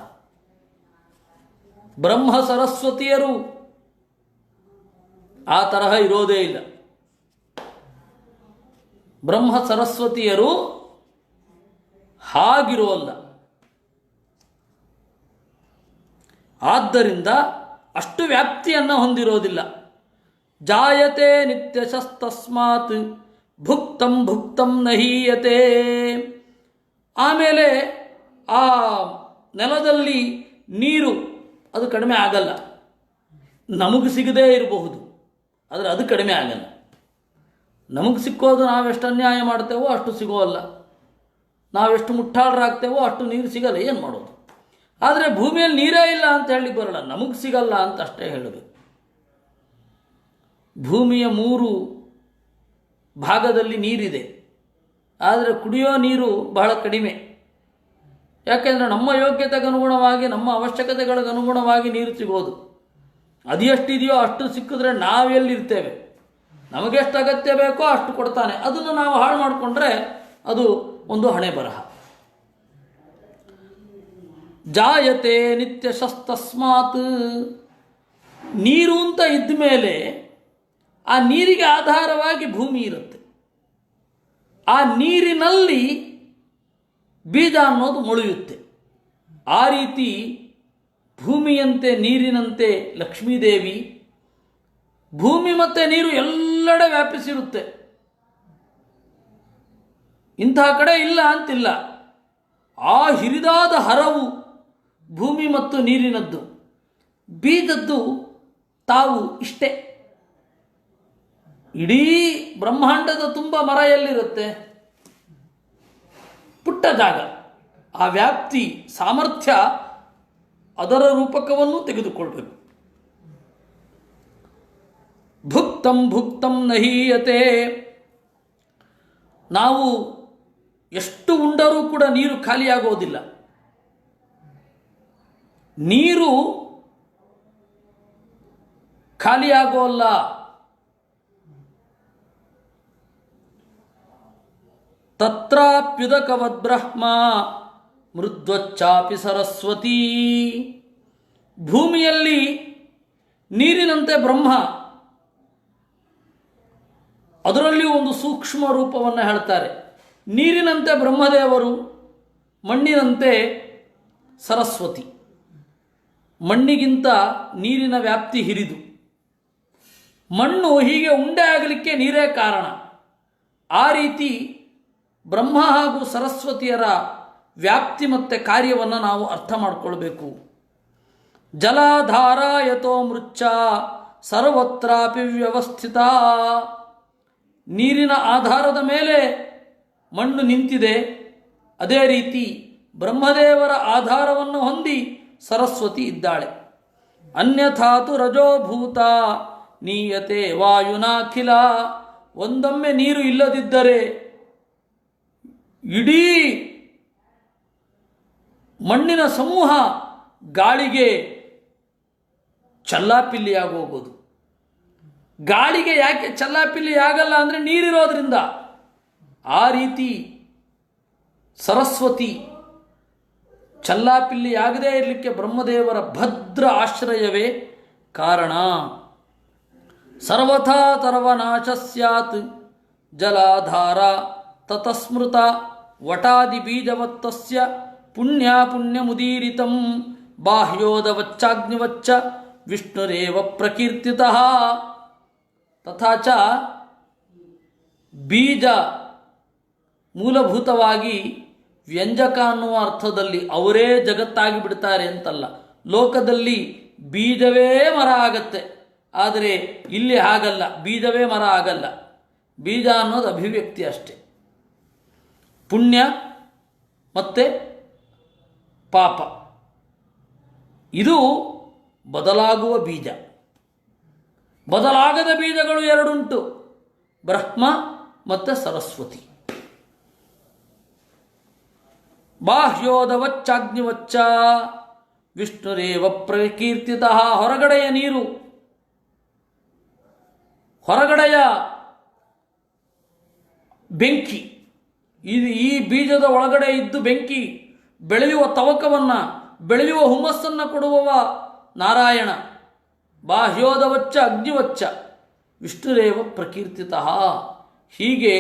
ಬ್ರಹ್ಮ ಸರಸ್ವತಿಯರು ಆ ತರಹ ಇರೋದೇ ಇಲ್ಲ. ಬ್ರಹ್ಮ ಸರಸ್ವತಿಯರು ಹಾಗಿರೋಲ್ಲ. ಆದ್ದರಿಂದ ಅಷ್ಟು ವ್ಯಾಪ್ತಿಯನ್ನು ಹೊಂದಿರೋದಿಲ್ಲ. ಜಾಯತೆ ನಿತ್ಯಶಸ್ತಸ್ಮಾತ್ ಭುಕ್ತಂ ಭುಕ್ತಂ ನಹೀಯತೆ. ಆಮೇಲೆ ಆ ನೆಲದಲ್ಲಿ ನೀರು ಅದು ಕಡಿಮೆ ಆಗಲ್ಲ. ನಮಗೆ ಸಿಗದೇ ಇರಬಹುದು, ಆದರೆ ಅದು ಕಡಿಮೆ ಆಗಲ್ಲ. ನಮಗೆ ಸಿಕ್ಕೋದು ನಾವೆಷ್ಟು ಅನ್ಯಾಯ ಮಾಡ್ತೇವೋ ಅಷ್ಟು ಸಿಗೋಲ್ಲ, ನಾವೆಷ್ಟು ಮುಟ್ಟಾಳರಾಗ್ತೇವೋ ಅಷ್ಟು ನೀರು ಸಿಗಲ್ಲ. ಏನು ಮಾಡೋದು? ಆದರೆ ಭೂಮಿಯಲ್ಲಿ ನೀರೇ ಇಲ್ಲ ಅಂತ ಹೇಳಿ ಬರಲ್ಲ, ನಮಗೆ ಸಿಗಲ್ಲ ಅಂತ ಅಷ್ಟೇ ಹೇಳಬೇಕು. ಭೂಮಿಯ 3 ಭಾಗದಲ್ಲಿ ನೀರಿದೆ, ಆದರೆ ಕುಡಿಯೋ ನೀರು ಬಹಳ ಕಡಿಮೆ. ಯಾಕೆಂದರೆ ನಮ್ಮ ಯೋಗ್ಯತೆಗೆ ಅನುಗುಣವಾಗಿ, ನಮ್ಮ ಅವಶ್ಯಕತೆಗಳಿಗೆ ಅನುಗುಣವಾಗಿ ನೀರು ಸಿಗೋದು. ಅದು ಎಷ್ಟಿದೆಯೋ ಅಷ್ಟು ಸಿಕ್ಕಿದ್ರೆ ನಾವೆಲ್ಲಿರ್ತೇವೆ? ನಮಗೆಷ್ಟು ಅಗತ್ಯ ಬೇಕೋ ಅಷ್ಟು ಕೊಡ್ತಾನೆ. ಅದನ್ನು ನಾವು ಹಾಳು ಮಾಡಿಕೊಂಡ್ರೆ ಅದು ಒಂದು ಹಣೆ ಬರಹ. ಜಾಯತೆ ನಿತ್ಯಶಸ್ತಸ್ಮಾತ್. ನೀರು ಅಂತ ಇದ್ದ ಮೇಲೆ ಆ ನೀರಿಗೆ ಆಧಾರವಾಗಿ ಭೂಮಿ ಇರುತ್ತೆ. ಆ ನೀರಿನಲ್ಲಿ ಬೀಜ ಅನ್ನೋದು ಮೊಳೆಯುತ್ತೆ. ಆ ರೀತಿ ಭೂಮಿಯಂತೆ ನೀರಿನಂತೆ ಲಕ್ಷ್ಮೀದೇವಿ. ಭೂಮಿ ಮತ್ತು ನೀರು ಎಲ್ಲೆಡೆ ವ್ಯಾಪಿಸಿರುತ್ತೆ. ಇಂತಹ ಕಡೆ ಇಲ್ಲ ಅಂತಿಲ್ಲ. ಆ ಹಿರಿದಾದ ಹರವು ಭೂಮಿ ಮತ್ತು ನೀರಿನದ್ದು. ಬೀಜದ್ದು ತಾವು ಇಷ್ಟೇ. ಇಡೀ ಬ್ರಹ್ಮಾಂಡದ ತುಂಬ ಮರ ಎಲ್ಲಿರುತ್ತೆ? ಪುಟ್ಟ ಜಾಗ. ಆ ವ್ಯಾಪ್ತಿ ಸಾಮರ್ಥ್ಯ ಅದರ ರೂಪಕವನ್ನು ತೆಗೆದುಕೊಳ್ಬೇಕು. ಭುಕ್ತಂ ಭುಕ್ತಂ ನಹೀಯತೆ. ನಾವು ಎಷ್ಟು ಉಂಡರೂ ಕೂಡ ನೀರು ಖಾಲಿಯಾಗೋದಿಲ್ಲ. ನೀರು ಖಾಲಿಯಾಗೋಲ್ಲ. ತತ್ರಾಪ್ಯುದಕವದ್ ಬ್ರಹ್ಮ ಮೃದ್ವಚ್ಚಾಪಿ ಸರಸ್ವತೀ. ಭೂಮಿಯಲ್ಲಿ ನೀರಿನಂತೆ ಬ್ರಹ್ಮ, ಅದರಲ್ಲಿಯೂ ಒಂದು ಸೂಕ್ಷ್ಮ ರೂಪವನ್ನು ಹೇಳ್ತಾರೆ. ನೀರಿನಂತೆ ಬ್ರಹ್ಮದೇವರು, ಮಣ್ಣಿನಂತೆ ಸರಸ್ವತಿ. ಮಣ್ಣಿಗಿಂತ ನೀರಿನ ವ್ಯಾಪ್ತಿ ಹಿರಿದು. ಮಣ್ಣು ಹೀಗೆ ಉಂಡೆ ಆಗಲಿಕ್ಕೆ ನೀರೇ ಕಾರಣ. ಆ ರೀತಿ ಬ್ರಹ್ಮ ಹಾಗೂ ಸರಸ್ವತಿಯರ ವ್ಯಾಪ್ತಿ ಮತ್ತು ಕಾರ್ಯವನ್ನು ನಾವು ಅರ್ಥ ಮಾಡಿಕೊಳ್ಬೇಕು. ಜಲಾಧಾರ ಯಥೋ ಮೃಚ್ಛ ಸರ್ವತ್ರಾಪಿ ವ್ಯವಸ್ಥಿತ. ನೀರಿನ ಆಧಾರದ ಮೇಲೆ ಮಣ್ಣು ನಿಂತಿದೆ. ಅದೇ ರೀತಿ ಬ್ರಹ್ಮದೇವರ ಆಧಾರವನ್ನು ಹೊಂದಿ ಸರಸ್ವತಿ ಇದ್ದಾಳೆ. ಅನ್ಯಥಾತು ರಜೋಭೂತ ನೀಯತೆ ವಾಯುನಾಖಿಲ. ಒಂದೊಮ್ಮೆ ನೀರು ಇಲ್ಲದಿದ್ದರೆ ಇಡೀ ಮಣ್ಣಿನ ಸಮೂಹ ಗಾಳಿಗೆ ಚಲ್ಲಾಪಿಲ್ಲಿಯಾಗೋಗೋದು. ಗಾಳಿಗೆ ಯಾಕೆ ಚಲ್ಲಾಪಿಲ್ಲಿ ಆಗಲ್ಲ ಅಂದರೆ ನೀರಿರೋದ್ರಿಂದ. ಆ ರೀತಿ ಸರಸ್ವತಿ ಚಲ್ಲಾಪಿಲ್ಲಿ ಆಗದೇ ಇರಲಿಕ್ಕೆ ಬ್ರಹ್ಮದೇವರ ಭದ್ರ ಆಶ್ರಯವೇ ಕಾರಣ. ಸರ್ವಥಾ ತರ್ವನಾಶ ಸ್ಯಾತ್ ಜಲಾಧಾರ ತತಸ್ಮೃತ ವಟಾದಿ ಬೀಜವತ್ತಸ್ಯ ಪುಣ್ಯ ಪುಣ್ಯಮುದೀರಿತಂ ಬಾಹ್ಯೋದವಚ್ಚಾಗ್ನಿವಚ್ಚ ವಿಷ್ಣುರೇವ ಪ್ರಕೀರ್ತಿತಃ. ತಥಾ ಚ ಬೀಜ ಮೂಲಭೂತವಾಗಿ ವ್ಯಂಜಕ ಅನ್ನುವ ಅರ್ಥದಲ್ಲಿ ಅವರೇ ಜಗತ್ತಾಗಿ ಬಿಡ್ತಾರೆ ಅಂತಲ್ಲ. ಲೋಕದಲ್ಲಿ ಬೀಜವೇ ಮರ ಆಗತ್ತೆ, ಆದರೆ ಇಲ್ಲಿ ಹಾಗಲ್ಲ. ಬೀಜವೇ ಮರ ಆಗಲ್ಲ. ಬೀಜ ಅನ್ನೋದು ಅಭಿವ್ಯಕ್ತಿ ಅಷ್ಟೆ. ಪುಣ್ಯ ಮತ್ತು ಪಾಪ ಇದು ಬದಲಾಗುವ ಬೀಜ. ಬದಲಾಗದ ಬೀಜಗಳು ಎರಡುಂಟು, ಬ್ರಹ್ಮ ಮತ್ತು ಸರಸ್ವತಿ. ಬಾಹ್ಯೋದವಚ್ಚಾಗ್ನಿವಚ್ಚ ವಿಷ್ಣುರೇವ ಪ್ರಕೀರ್ತಿತಃ. ಹೊರಗಡೆಯ ನೀರು, ಹೊರಗಡೆಯ ಬೆಂಕಿ, ಈ ಬೀಜದ ಒಳಗಡೆ ಇದ್ದು ಬೆಂಕಿ ಬೆಳೆಯುವ ತವಕವನ್ನು, ಬೆಳೆಯುವ ಹುಮ್ಮಸ್ಸನ್ನು ಕೊಡುವವ ನಾರಾಯಣ. ಬಾಹ್ಯೋದವಚ್ಚ ಅಗ್ನಿವಚ್ಚ ವಿಷ್ಣುರೇವ ಪ್ರಕೀರ್ತಿತಃ. ಹೀಗೆ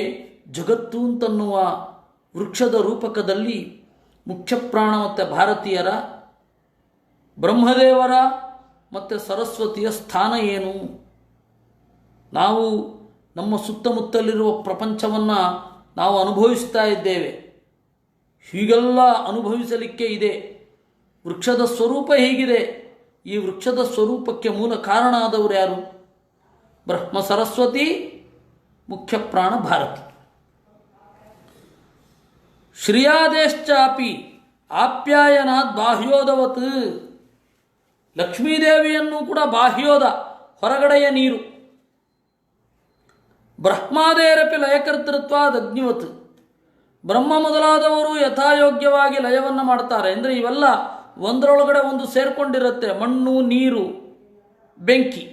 ಜಗತ್ತು ಅಂತನ್ನುವ ವೃಕ್ಷದ ರೂಪಕದಲ್ಲಿ ಮುಖ್ಯ ಪ್ರಾಣ ಮತ್ತು ಭಾರತೀಯರ, ಬ್ರಹ್ಮದೇವರ ಮತ್ತು ಸರಸ್ವತಿಯ ಸ್ಥಾನ ಏನು? ನಾವು ನಮ್ಮ ಸುತ್ತಮುತ್ತಲಿರುವ ಪ್ರಪಂಚವನ್ನು ನಾವು ಅನುಭವಿಸ್ತಾ ಇದ್ದೇವೆ. ಹೀಗೆಲ್ಲ ಅನುಭವಿಸಲಿಕ್ಕೆ ಇದೆ. ವೃಕ್ಷದ ಸ್ವರೂಪ ಹೀಗಿದೆ. ಈ ವೃಕ್ಷದ ಸ್ವರೂಪಕ್ಕೆ ಮೂಲ ಕಾರಣ ಆದವರು ಯಾರು? ಬ್ರಹ್ಮ ಸರಸ್ವತಿ, ಮುಖ್ಯ ಪ್ರಾಣ ಭಾರತಿ. ಶ್ರಿಯಾದೇಶ್ಚಾಪಿ ಆಪ್ಯಾಯನಾತ್ ಬಾಹ್ಯೋದವತ್. ಲಕ್ಷ್ಮೀದೇವಿಯನ್ನು ಕೂಡ ಬಾಹ್ಯೋದ, ಹೊರಗಡೆಯ ನೀರು. ಬ್ರಹ್ಮಾದೇರಪಿ ಲಯಕರ್ತೃತ್ವಾದ್ ಅಗ್ನಿವತ್. ಬ್ರಹ್ಮ ಮೊದಲಾದವರು ಯಥಾಯೋಗ್ಯವಾಗಿ ಲಯವನ್ನು ಮಾಡ್ತಾರೆ. ಅಂದರೆ ಇವೆಲ್ಲ ಒಂದರೊಳಗಡೆ ಒಂದು ಸೇರಿಕೊಂಡಿರುತ್ತೆ. ಮಣ್ಣು, ನೀರು, ಬೆಂಕಿ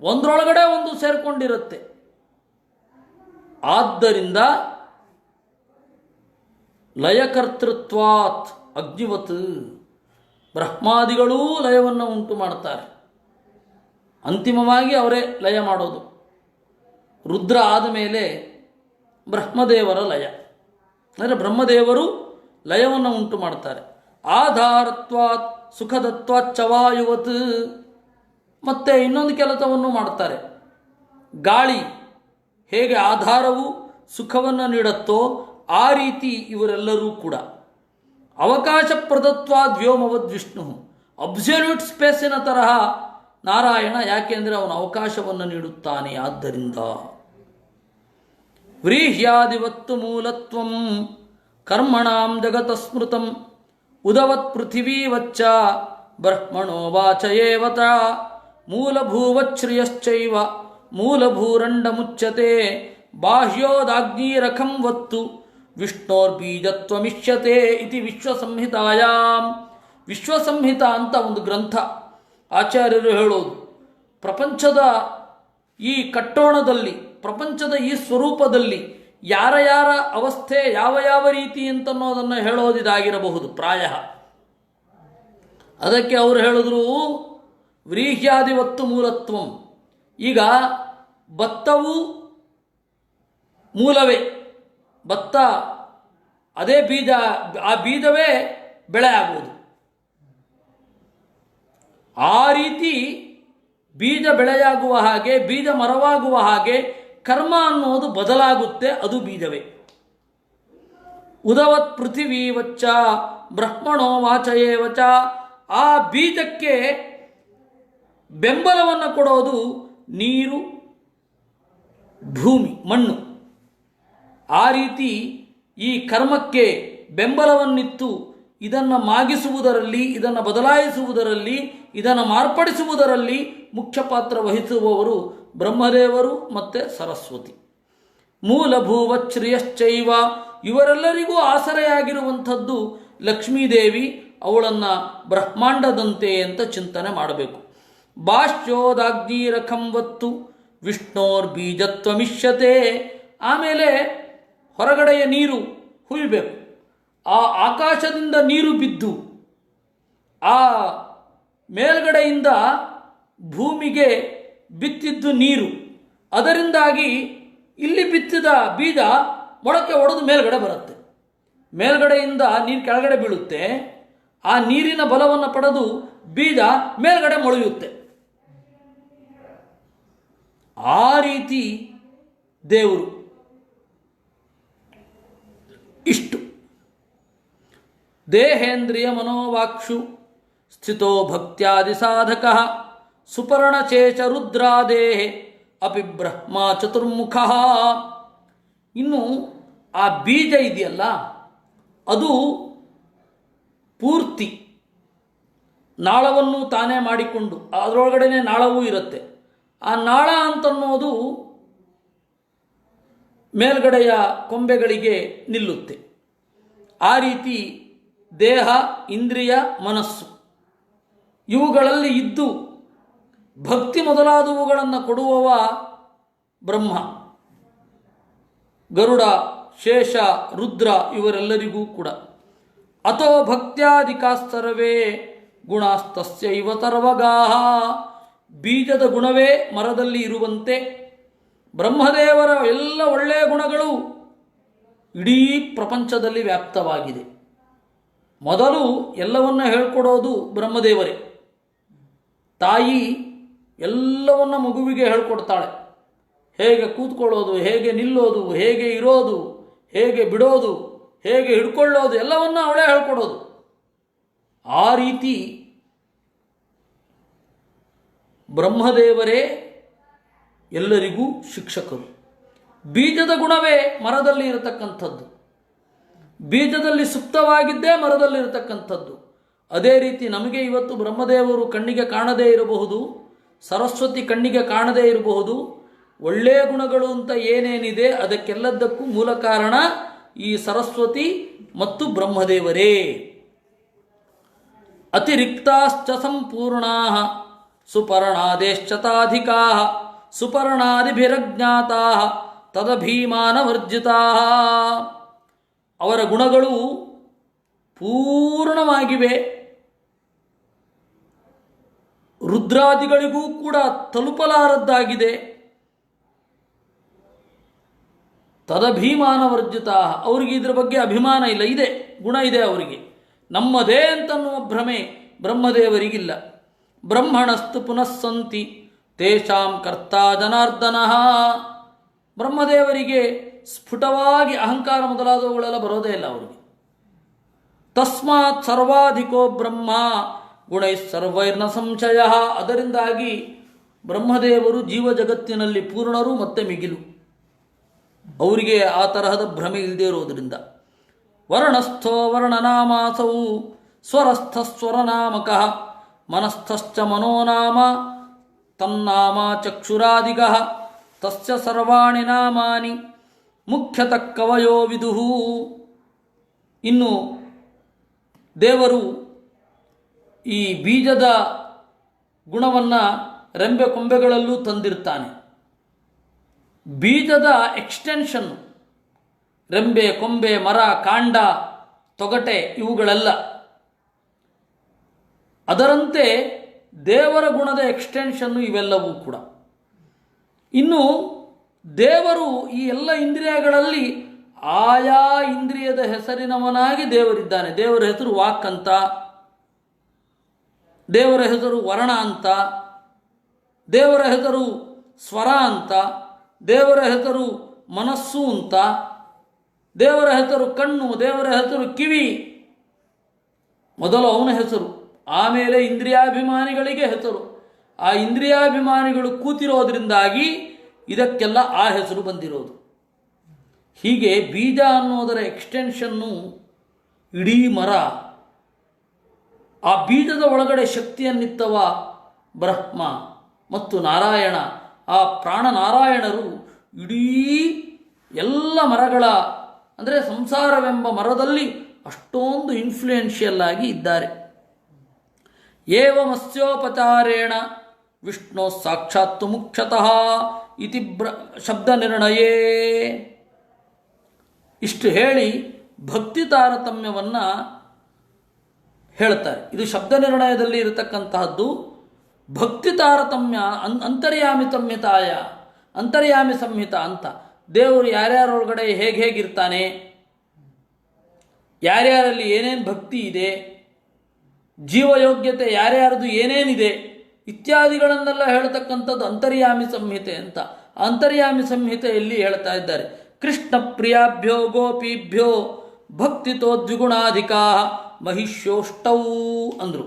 ಒಂದರೊಳಗಡೆ ಒಂದು ಸೇರಿಕೊಂಡಿರುತ್ತೆ. ಆದ್ದರಿಂದ ಲಯಕರ್ತೃತ್ವಾತ್ ಅಗ್ನಿವತ್. ಬ್ರಹ್ಮಾದಿಗಳೂ ಲಯವನ್ನು ಉಂಟು ಮಾಡ್ತಾರೆ. ಅಂತಿಮವಾಗಿ ಅವರೇ ಲಯ ಮಾಡೋದು. ರುದ್ರ ಆದಮೇಲೆ ಬ್ರಹ್ಮದೇವರ ಲಯ, ಅಂದರೆ ಬ್ರಹ್ಮದೇವರು ಲಯವನ್ನು ಉಂಟು ಮಾಡ್ತಾರೆ. ಆಧಾರತ್ವಾತ್ ಸುಖದತ್ವಾಚ್ಚವಾಯುವತ್. ಮತ್ತೆ ಇನ್ನೊಂದು ಕೆಲಸವನ್ನು ಮಾಡ್ತಾರೆ. ಗಾಳಿ ಹೇಗೆ ಆಧಾರವು ಸುಖವನ್ನು ನೀಡುತ್ತೋ ಆ ರೀತಿ ಇವರೆಲ್ಲರೂ ಕೂಡ ಅವಕಾಶ ಪ್ರದತ್ವಾದ್ ವ್ಯೋಮವದ್ ವಿಷ್ಣು. ಅಬ್ಸಲ್ಯೂಟ್ ಸ್ಪೇಸಿನ ತರಹ ನಾರಾಯಣ. ಯಾಕೆಂದರೆ ಅವನು ಅವಕಾಶವನ್ನು ನೀಡುತ್ತಾನೆ. ಆದ್ದರಿಂದ ವ್ರೀಹ್ಯಾದಿವತ್ತು ಮೂಲತ್ವಂ ಕರ್ಮಣಾಂ ಜಗತ ಸ್ಮೃತಂ ಉದವತ್ ಪೃಥಿವೀವಚ್ಚ ಬ್ರಹ್ಮಣೋ ವಾಚ ಏವತ ಮೂಲಭೂವಚ್ಛ್ರಿಯಶ್ಚೈವ ಮೂಲಭೂರಂಡ ಮುಚ್ಯತೆ ಬಾಹ್ಯೋದಾಗ್ನೀರಖಂ ವತ್ತು ವಿಷ್ಣೋರ್ಬೀಜತ್ವಮಿಷ್ಯತೆ ಇತಿ ವಿಶ್ವಸಂಹಿತಾಯಾಮ್. ವಿಶ್ವಸಂಹಿತ ಅಂತ ಒಂದು ಗ್ರಂಥ ಆಚಾರ್ಯರು ಹೇಳೋದು. ಪ್ರಪಂಚದ ಈ ಕಟ್ಟೋಣದಲ್ಲಿ, ಪ್ರಪಂಚದ ಈ ಸ್ವರೂಪದಲ್ಲಿ ಯಾರ ಯಾರ ಅವಸ್ಥೆ ಯಾವ ಯಾವ ರೀತಿ ಅಂತನ್ನೋದನ್ನು ಹೇಳೋದಿದಾಗಿರಬಹುದು ಪ್ರಾಯ. ಅದಕ್ಕೆ ಅವರು ಹೇಳಿದ್ರು ವ್ರೀಹ್ಯಾದಿವತ್ತು ಮೂಲತ್ವಂ. ಈಗ ಭತ್ತವು ಮೂಲವೇ, ಭತ್ತ ಅದೇ ಬೀಜ, ಆ ಬೀಜವೇ ಬೆಳೆ ಆಗುವುದು. ಆ ರೀತಿ ಬೀಜ ಬೆಳೆಯಾಗುವ ಹಾಗೆ, ಬೀಜ ಮರವಾಗುವ ಹಾಗೆ ಕರ್ಮ ಅನ್ನೋದು ಬದಲಾಗುತ್ತೆ, ಅದು ಬೀಜವೇ. ಉದವತ್ ಪೃಥಿವೀವಚ್ಚ ಬ್ರಹ್ಮಣೋ ವಾಚಯೇವಚ. ಆ ಬೀಜಕ್ಕೆ ಬೆಂಬಲವನ್ನು ಕೊಡೋದು ನೀರು, ಭೂಮಿ, ಮಣ್ಣು. ಆ ರೀತಿ ಈ ಕರ್ಮಕ್ಕೆ ಬೆಂಬಲವನ್ನಿತ್ತು ಇದನ್ನು ಮಾಗಿಸುವುದರಲ್ಲಿ, ಇದನ್ನು ಬದಲಾಯಿಸುವುದರಲ್ಲಿ, ಇದನ್ನು ಮಾರ್ಪಡಿಸುವುದರಲ್ಲಿ ಮುಖ್ಯ ಪಾತ್ರ ವಹಿಸುವವರು ಬ್ರಹ್ಮದೇವರು ಮತ್ತು ಸರಸ್ವತಿ. ಮೂಲಭೂವಚ್ಛ್ರಿಯಶ್ಚೈವ. ಇವರೆಲ್ಲರಿಗೂ ಆಸರೆಯಾಗಿರುವಂಥದ್ದು ಲಕ್ಷ್ಮೀದೇವಿ. ಅವಳನ್ನು ಬ್ರಹ್ಮಾಂಡದಂತೆ ಅಂತ ಚಿಂತನೆ ಮಾಡಬೇಕು. ಬಾಷ್ಯೋದಾಗ್ನೀರಖಂ ವತ್ತು ವಿಷ್ಣೋರ್ಬೀಜತ್ವಮಿಷ್ಯತೆ. ಆಮೇಲೆ ಹೊರಗಡೆಯ ನೀರು ಹುಯ್ಬೇಕು. ಆ ಆಕಾಶದಿಂದ ನೀರು ಬಿದ್ದು ಆ ಮೇಲ್ಗಡೆಯಿಂದ ಭೂಮಿಗೆ ಬಿತ್ತಿದ್ದು ನೀರು, ಅದರಿಂದಾಗಿ ಇಲ್ಲಿ ಬಿತ್ತಿದ ಬೀಜ ಮೊಳಕೆ ಒಡೆದು ಮೇಲ್ಗಡೆ ಬರುತ್ತೆ. ಮೇಲ್ಗಡೆಯಿಂದ ನೀರು ಕೆಳಗಡೆ ಬೀಳುತ್ತೆ. ಆ ನೀರಿನ ಬಲವನ್ನು ಪಡೆದು ಬೀಜ ಮೇಲ್ಗಡೆ ಮೊಳೆಯುತ್ತೆ. ಆ ರೀತಿ ದೇವರು. ಇಷ್ಟು ದೇಹೇಂದ್ರಿಯ ಮನೋವಾಕ್ಷು ಸ್ಥಿತೋ ಭಕ್ತ್ಯಾದಿ ಸಾಧಕ ಸುಪರ್ಣಚೇಚ ರುದ್ರಾದೇಹೆ ಅಪಿ ಬ್ರಹ್ಮ ಚತುರ್ಮುಖ. ಇನ್ನು ಆ ಬೀಜ ಇದೆಯಲ್ಲ, ಅದು ಪೂರ್ತಿ ನಾಳವನ್ನು ತಾನೇ ಮಾಡಿಕೊಂಡು, ಅದರೊಳಗಡೆನೆ ನಾಳವೂ ಇರುತ್ತೆ. ಆ ನಾಳ ಅಂತನ್ನೋದು ಮೇಲ್ಗಡೆಯ ಕೊಂಬೆಗಳಿಗೆ ನಿಲ್ಲುತ್ತೆ. ಆ ರೀತಿ ದೇಹ, ಇಂದ್ರಿಯ, ಮನಸ್ಸು ಇವುಗಳಲ್ಲಿ ಇದ್ದು ಭಕ್ತಿ ಮೊದಲಾದವುಗಳನ್ನು ಕೊಡುವವ ಬ್ರಹ್ಮ. ಗರುಡ, ಶೇಷ, ರುದ್ರ ಇವರೆಲ್ಲರಿಗೂ ಕೂಡ. ಅಥೋ ಭಕ್ತ್ಯಾಧಿಕಾಸ್ತರವೇ ಗುಣಾಸ್ತಸ್ಯೈವ ತರ್ವಗಾಹ. ಬೀಜದ ಗುಣವೇ ಮರದಲ್ಲಿ ಇರುವಂತೆ ಬ್ರಹ್ಮದೇವರ ಎಲ್ಲ ಒಳ್ಳೆಯ ಗುಣಗಳು ಇಡೀ ಪ್ರಪಂಚದಲ್ಲಿ ವ್ಯಾಪ್ತವಾಗಿದೆ. ಮೊದಲು ಎಲ್ಲವನ್ನ ಹೇಳ್ಕೊಡೋದು ಬ್ರಹ್ಮದೇವರೇ. ತಾಯಿ ಎಲ್ಲವನ್ನ ಮಗುವಿಗೆ ಹೇಳ್ಕೊಡ್ತಾಳೆ. ಹೇಗೆ ಕೂತ್ಕೊಳ್ಳೋದು, ಹೇಗೆ ನಿಲ್ಲೋದು, ಹೇಗೆ ಇರೋದು, ಹೇಗೆ ಬಿಡೋದು, ಹೇಗೆ ಹಿಡ್ಕೊಳ್ಳೋದು ಎಲ್ಲವನ್ನ ಅವಳೇ ಹೇಳ್ಕೊಡೋದು. ಆ ರೀತಿ ಬ್ರಹ್ಮದೇವರೇ ಎಲ್ಲರಿಗೂ ಶಿಕ್ಷಕರು. ಬೀಜದ ಗುಣವೇ ಮರದಲ್ಲಿ ಇರತಕ್ಕಂಥದ್ದು, ಬೀಜದಲ್ಲಿ ಸುಪ್ತವಾಗಿದ್ದೇ ಮರದಲ್ಲಿರತಕ್ಕಂಥದ್ದು. ಅದೇ ರೀತಿ ನಮಗೆ ಇವತ್ತು ಬ್ರಹ್ಮದೇವರು ಕಣ್ಣಿಗೆ ಕಾಣದೇ ಇರಬಹುದು, ಸರಸ್ವತಿ ಕಣ್ಣಿಗೆ ಕಾಣದೇ ಇರಬಹುದು. ಒಳ್ಳೆಯ ಗುಣಗಳು ಅಂತ ಏನೇನಿದೆ ಅದಕ್ಕೆಲ್ಲದಕ್ಕೂ ಮೂಲ ಕಾರಣ ಈ ಸರಸ್ವತಿ ಮತ್ತು ಬ್ರಹ್ಮದೇವರೇ. ಅತಿರಿಕ್ತಾಶ್ಚ ಸಂಪೂರ್ಣಾ ಸುಪರ್ಣಾದೇಶ್ಚತಾಧಿಕಾ ಸುಪರ್ಣಾದಿಭಿರಜ್ಞಾತಾ ತದಭೀಮಾನವರ್ಜಿತಾ. ಅವರ ಗುಣಗಳು ಪೂರ್ಣವಾಗಿವೆ, ರುದ್ರಾದಿಗಳಿಗೂ ಕೂಡ ತಲುಪಲಾರದ್ದಾಗಿದೆ. ತದಭಿಮಾನವರ್ಜಿತಾ. ಅವರಿಗೆ ಇದರ ಬಗ್ಗೆ ಅಭಿಮಾನ ಇಲ್ಲ, ಇದೆ ಗುಣ ಇದೆ ಅವರಿಗೆ. ನಮ್ಮದೇ ಅಂತನ್ನುವ ಭ್ರಮೆ ಬ್ರಹ್ಮದೇವರಿಗಿಲ್ಲ. ಬ್ರಹ್ಮಣಸ್ತು ಪುನಃಸಂತಿ ತೇಷಾಂ ಕರ್ತಾ ಜನಾರ್ದನಃ. ಬ್ರಹ್ಮದೇವರಿಗೆ ಸ್ಫುಟವಾಗಿ ಅಹಂಕಾರ ಮೊದಲಾದವುಗಳೆಲ್ಲ ಬರೋದೇ ಇಲ್ಲ ಅವರಿಗೆ. ತಸ್ಮಾತ್ ಸರ್ವಾಧಿಕೋ ಬ್ರಹ್ಮ ಗುಣೈ ಸರ್ವೈರ್ನ ಸಂಶಯ. ಅದರಿಂದಾಗಿ ಬ್ರಹ್ಮದೇವರು ಜೀವ ಜಗತ್ತಿನಲ್ಲಿ ಪೂರ್ಣರು ಮತ್ತೆ ಮಿಗಿಲು, ಅವರಿಗೆ ಆ ತರಹದ ಭ್ರಮೆ ಇಲ್ಲದೆ ಇರೋದರಿಂದ. ವರ್ಣಸ್ಥೋ ವರ್ಣನಾಮಾಸೌ ಸ್ವರಸ್ಥ ಸ್ವರನಾಮಕ ಮನಸ್ಥಶ್ಚ ಮನೋನಾಮ ತನ್ನಾಮ ಚಕ್ಷುರಾದಿಗ ತಸ್ಯ ಸರ್ವಾಣಿ ನಾಮಾನಿ ಮುಖ್ಯತಃ ಕವಯೋ ವಿದುಹು. ಇನ್ನು ದೇವರು ಈ ಬೀಜದ ಗುಣವನ್ನು ರೆಂಬೆ ಕೊಂಬೆಗಳಲ್ಲೂ ತಂದಿರ್ತಾನೆ. ಬೀಜದ ಎಕ್ಸ್ಟೆನ್ಷನ್ನು ರೆಂಬೆ ಕೊಂಬೆ ಮರ ಕಾಂಡ ತೊಗಟೆ ಇವುಗಳೆಲ್ಲ. ಅದರಂತೆ ದೇವರ ಗುಣದ ಎಕ್ಸ್ಟೆನ್ಷನ್ನು ಇವೆಲ್ಲವೂ ಕೂಡ. ಇನ್ನು ದೇವರು ಈ ಎಲ್ಲ ಇಂದ್ರಿಯಗಳಲ್ಲಿ ಆಯಾ ಇಂದ್ರಿಯದ ಹೆಸರಿನವನಾಗಿ ದೇವರಿದ್ದಾನೆ. ದೇವರ ಹೆಸರು ವಾಕ್ ಅಂತ, ದೇವರ ಹೆಸರು ವರ್ಣ ಅಂತ, ದೇವರ ಹೆಸರು ಸ್ವರ ಅಂತ, ದೇವರ ಹೆಸರು ಮನಸ್ಸು ಅಂತ, ದೇವರ ಹೆಸರು ಕಣ್ಣು, ದೇವರ ಹೆಸರು ಕಿವಿ. ಮೊದಲು ಅವನ ಹೆಸರು, ಆಮೇಲೆ ಇಂದ್ರಿಯಾಭಿಮಾನಿಗಳಿಗೆ ಹೆಸರು. ಆ ಇಂದ್ರಿಯಾಭಿಮಾನಿಗಳು ಕೂತಿರೋದ್ರಿಂದಾಗಿ ಇದಕ್ಕೆಲ್ಲ ಆ ಹೆಸರು ಬಂದಿರೋದು. ಹೀಗೆ ಬೀಜ ಅನ್ನೋದರ ಎಕ್ಸ್ಟೆನ್ಷನ್ನು ಇಡೀ ಮರ. ಆ ಬೀಜದ ಒಳಗಡೆ ಶಕ್ತಿಯನ್ನಿತ್ತವ ಬ್ರಹ್ಮ ಮತ್ತು ನಾರಾಯಣ. ಆ ಪ್ರಾಣನಾರಾಯಣರು ಇಡೀ ಎಲ್ಲ ಮರಗಳ ಅಂದರೆ ಸಂಸಾರವೆಂಬ ಮರದಲ್ಲಿ ಅಷ್ಟೊಂದು ಇನ್ಫ್ಲೂಯೆನ್ಷಿಯಲ್ ಆಗಿ ಇದ್ದಾರೆ. ಏವಮಸ್ಯೋಪಚಾರೇಣ ವಿಷ್ಣು ಸಾಕ್ಷಾತ್ತು ಮುಖ್ಯತಃ ಇತಿ ಶಬ್ದ ನಿರ್ಣಯೇ. ಇಷ್ಟು ಹೇಳಿ ಭಕ್ತಿ ತಾರತಮ್ಯವನ್ನು ಹೇಳ್ತಾರೆ. ಇದು ಶಬ್ದ ನಿರ್ಣಯದಲ್ಲಿ ಇರತಕ್ಕಂತಹದ್ದು. ಭಕ್ತಿ ತಾರತಮ್ಯ ಅಂತರ್ಯಾಮಿ ಸಂಹಿತಾಯ, ಅಂತರ್ಯಾಮಿ ಸಂಹಿತ ಅಂತ. ದೇವರು ಯಾರ್ಯಾರೊಳಗಡೆ ಹೇಗಿರ್ತಾನೆ, ಯಾರ್ಯಾರಲ್ಲಿ ಏನೇನು ಭಕ್ತಿ ಇದೆ, ಜೀವಯೋಗ್ಯತೆ ಯಾರ್ಯಾರದು ಏನೇನಿದೆ ಇತ್ಯಾದಿಗಳನ್ನೆಲ್ಲ ಹೇಳ್ತಕ್ಕಂಥದ್ದು ಅಂತರ್ಯಾಮಿ ಸಂಹಿತೆ ಅಂತ. ಅಂತರ್ಯಾಮಿ ಸಂಹಿತೆಯಲ್ಲಿ ಹೇಳ್ತಾ ಇದ್ದಾರೆ. ಕೃಷ್ಣ ಪ್ರಿಯಾಭ್ಯೋ ಗೋಪೀಭ್ಯೋ ಭಕ್ತಿತೋ ದ್ವಿಗುಣಾಧಿಕಾ ಮಹಿಷ್ಯೋಷ್ಟೌ ಅಂದರು.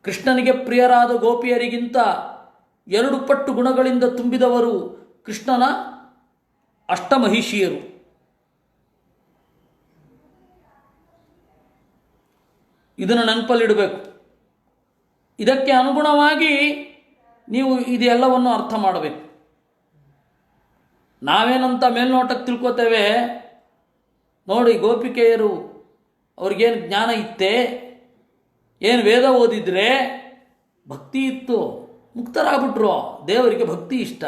ಕೃಷ್ಣನಿಗೆ ಪ್ರಿಯರಾದ ಗೋಪಿಯರಿಗಿಂತ 2 ಪಟ್ಟು ಗುಣಗಳಿಂದ ತುಂಬಿದವರು ಕೃಷ್ಣನ ಅಷ್ಟಮಹಿಷಿಯರು. ಇದನ್ನು ನೆನಪಲ್ಲಿಡಬೇಕು. ಇದಕ್ಕೆ ಅನುಗುಣವಾಗಿ ನೀವು ಇದೆಲ್ಲವನ್ನು ಅರ್ಥ ಮಾಡಬೇಕು. ನಾವೇನಂತ ಮೇಲ್ನೋಟಕ್ಕೆ ತಿಳ್ಕೊತೇವೆ, ನೋಡಿ ಗೋಪಿಕೆಯರು ಅವ್ರಿಗೇನು ಜ್ಞಾನ ಇತ್ತೇ, ಏನು ವೇದ ಓದಿದ್ರೆ, ಭಕ್ತಿ ಇತ್ತು, ಮುಕ್ತರಾಗ್ಬಿಟ್ರು. ದೇವರಿಗೆ ಭಕ್ತಿ ಇಷ್ಟ,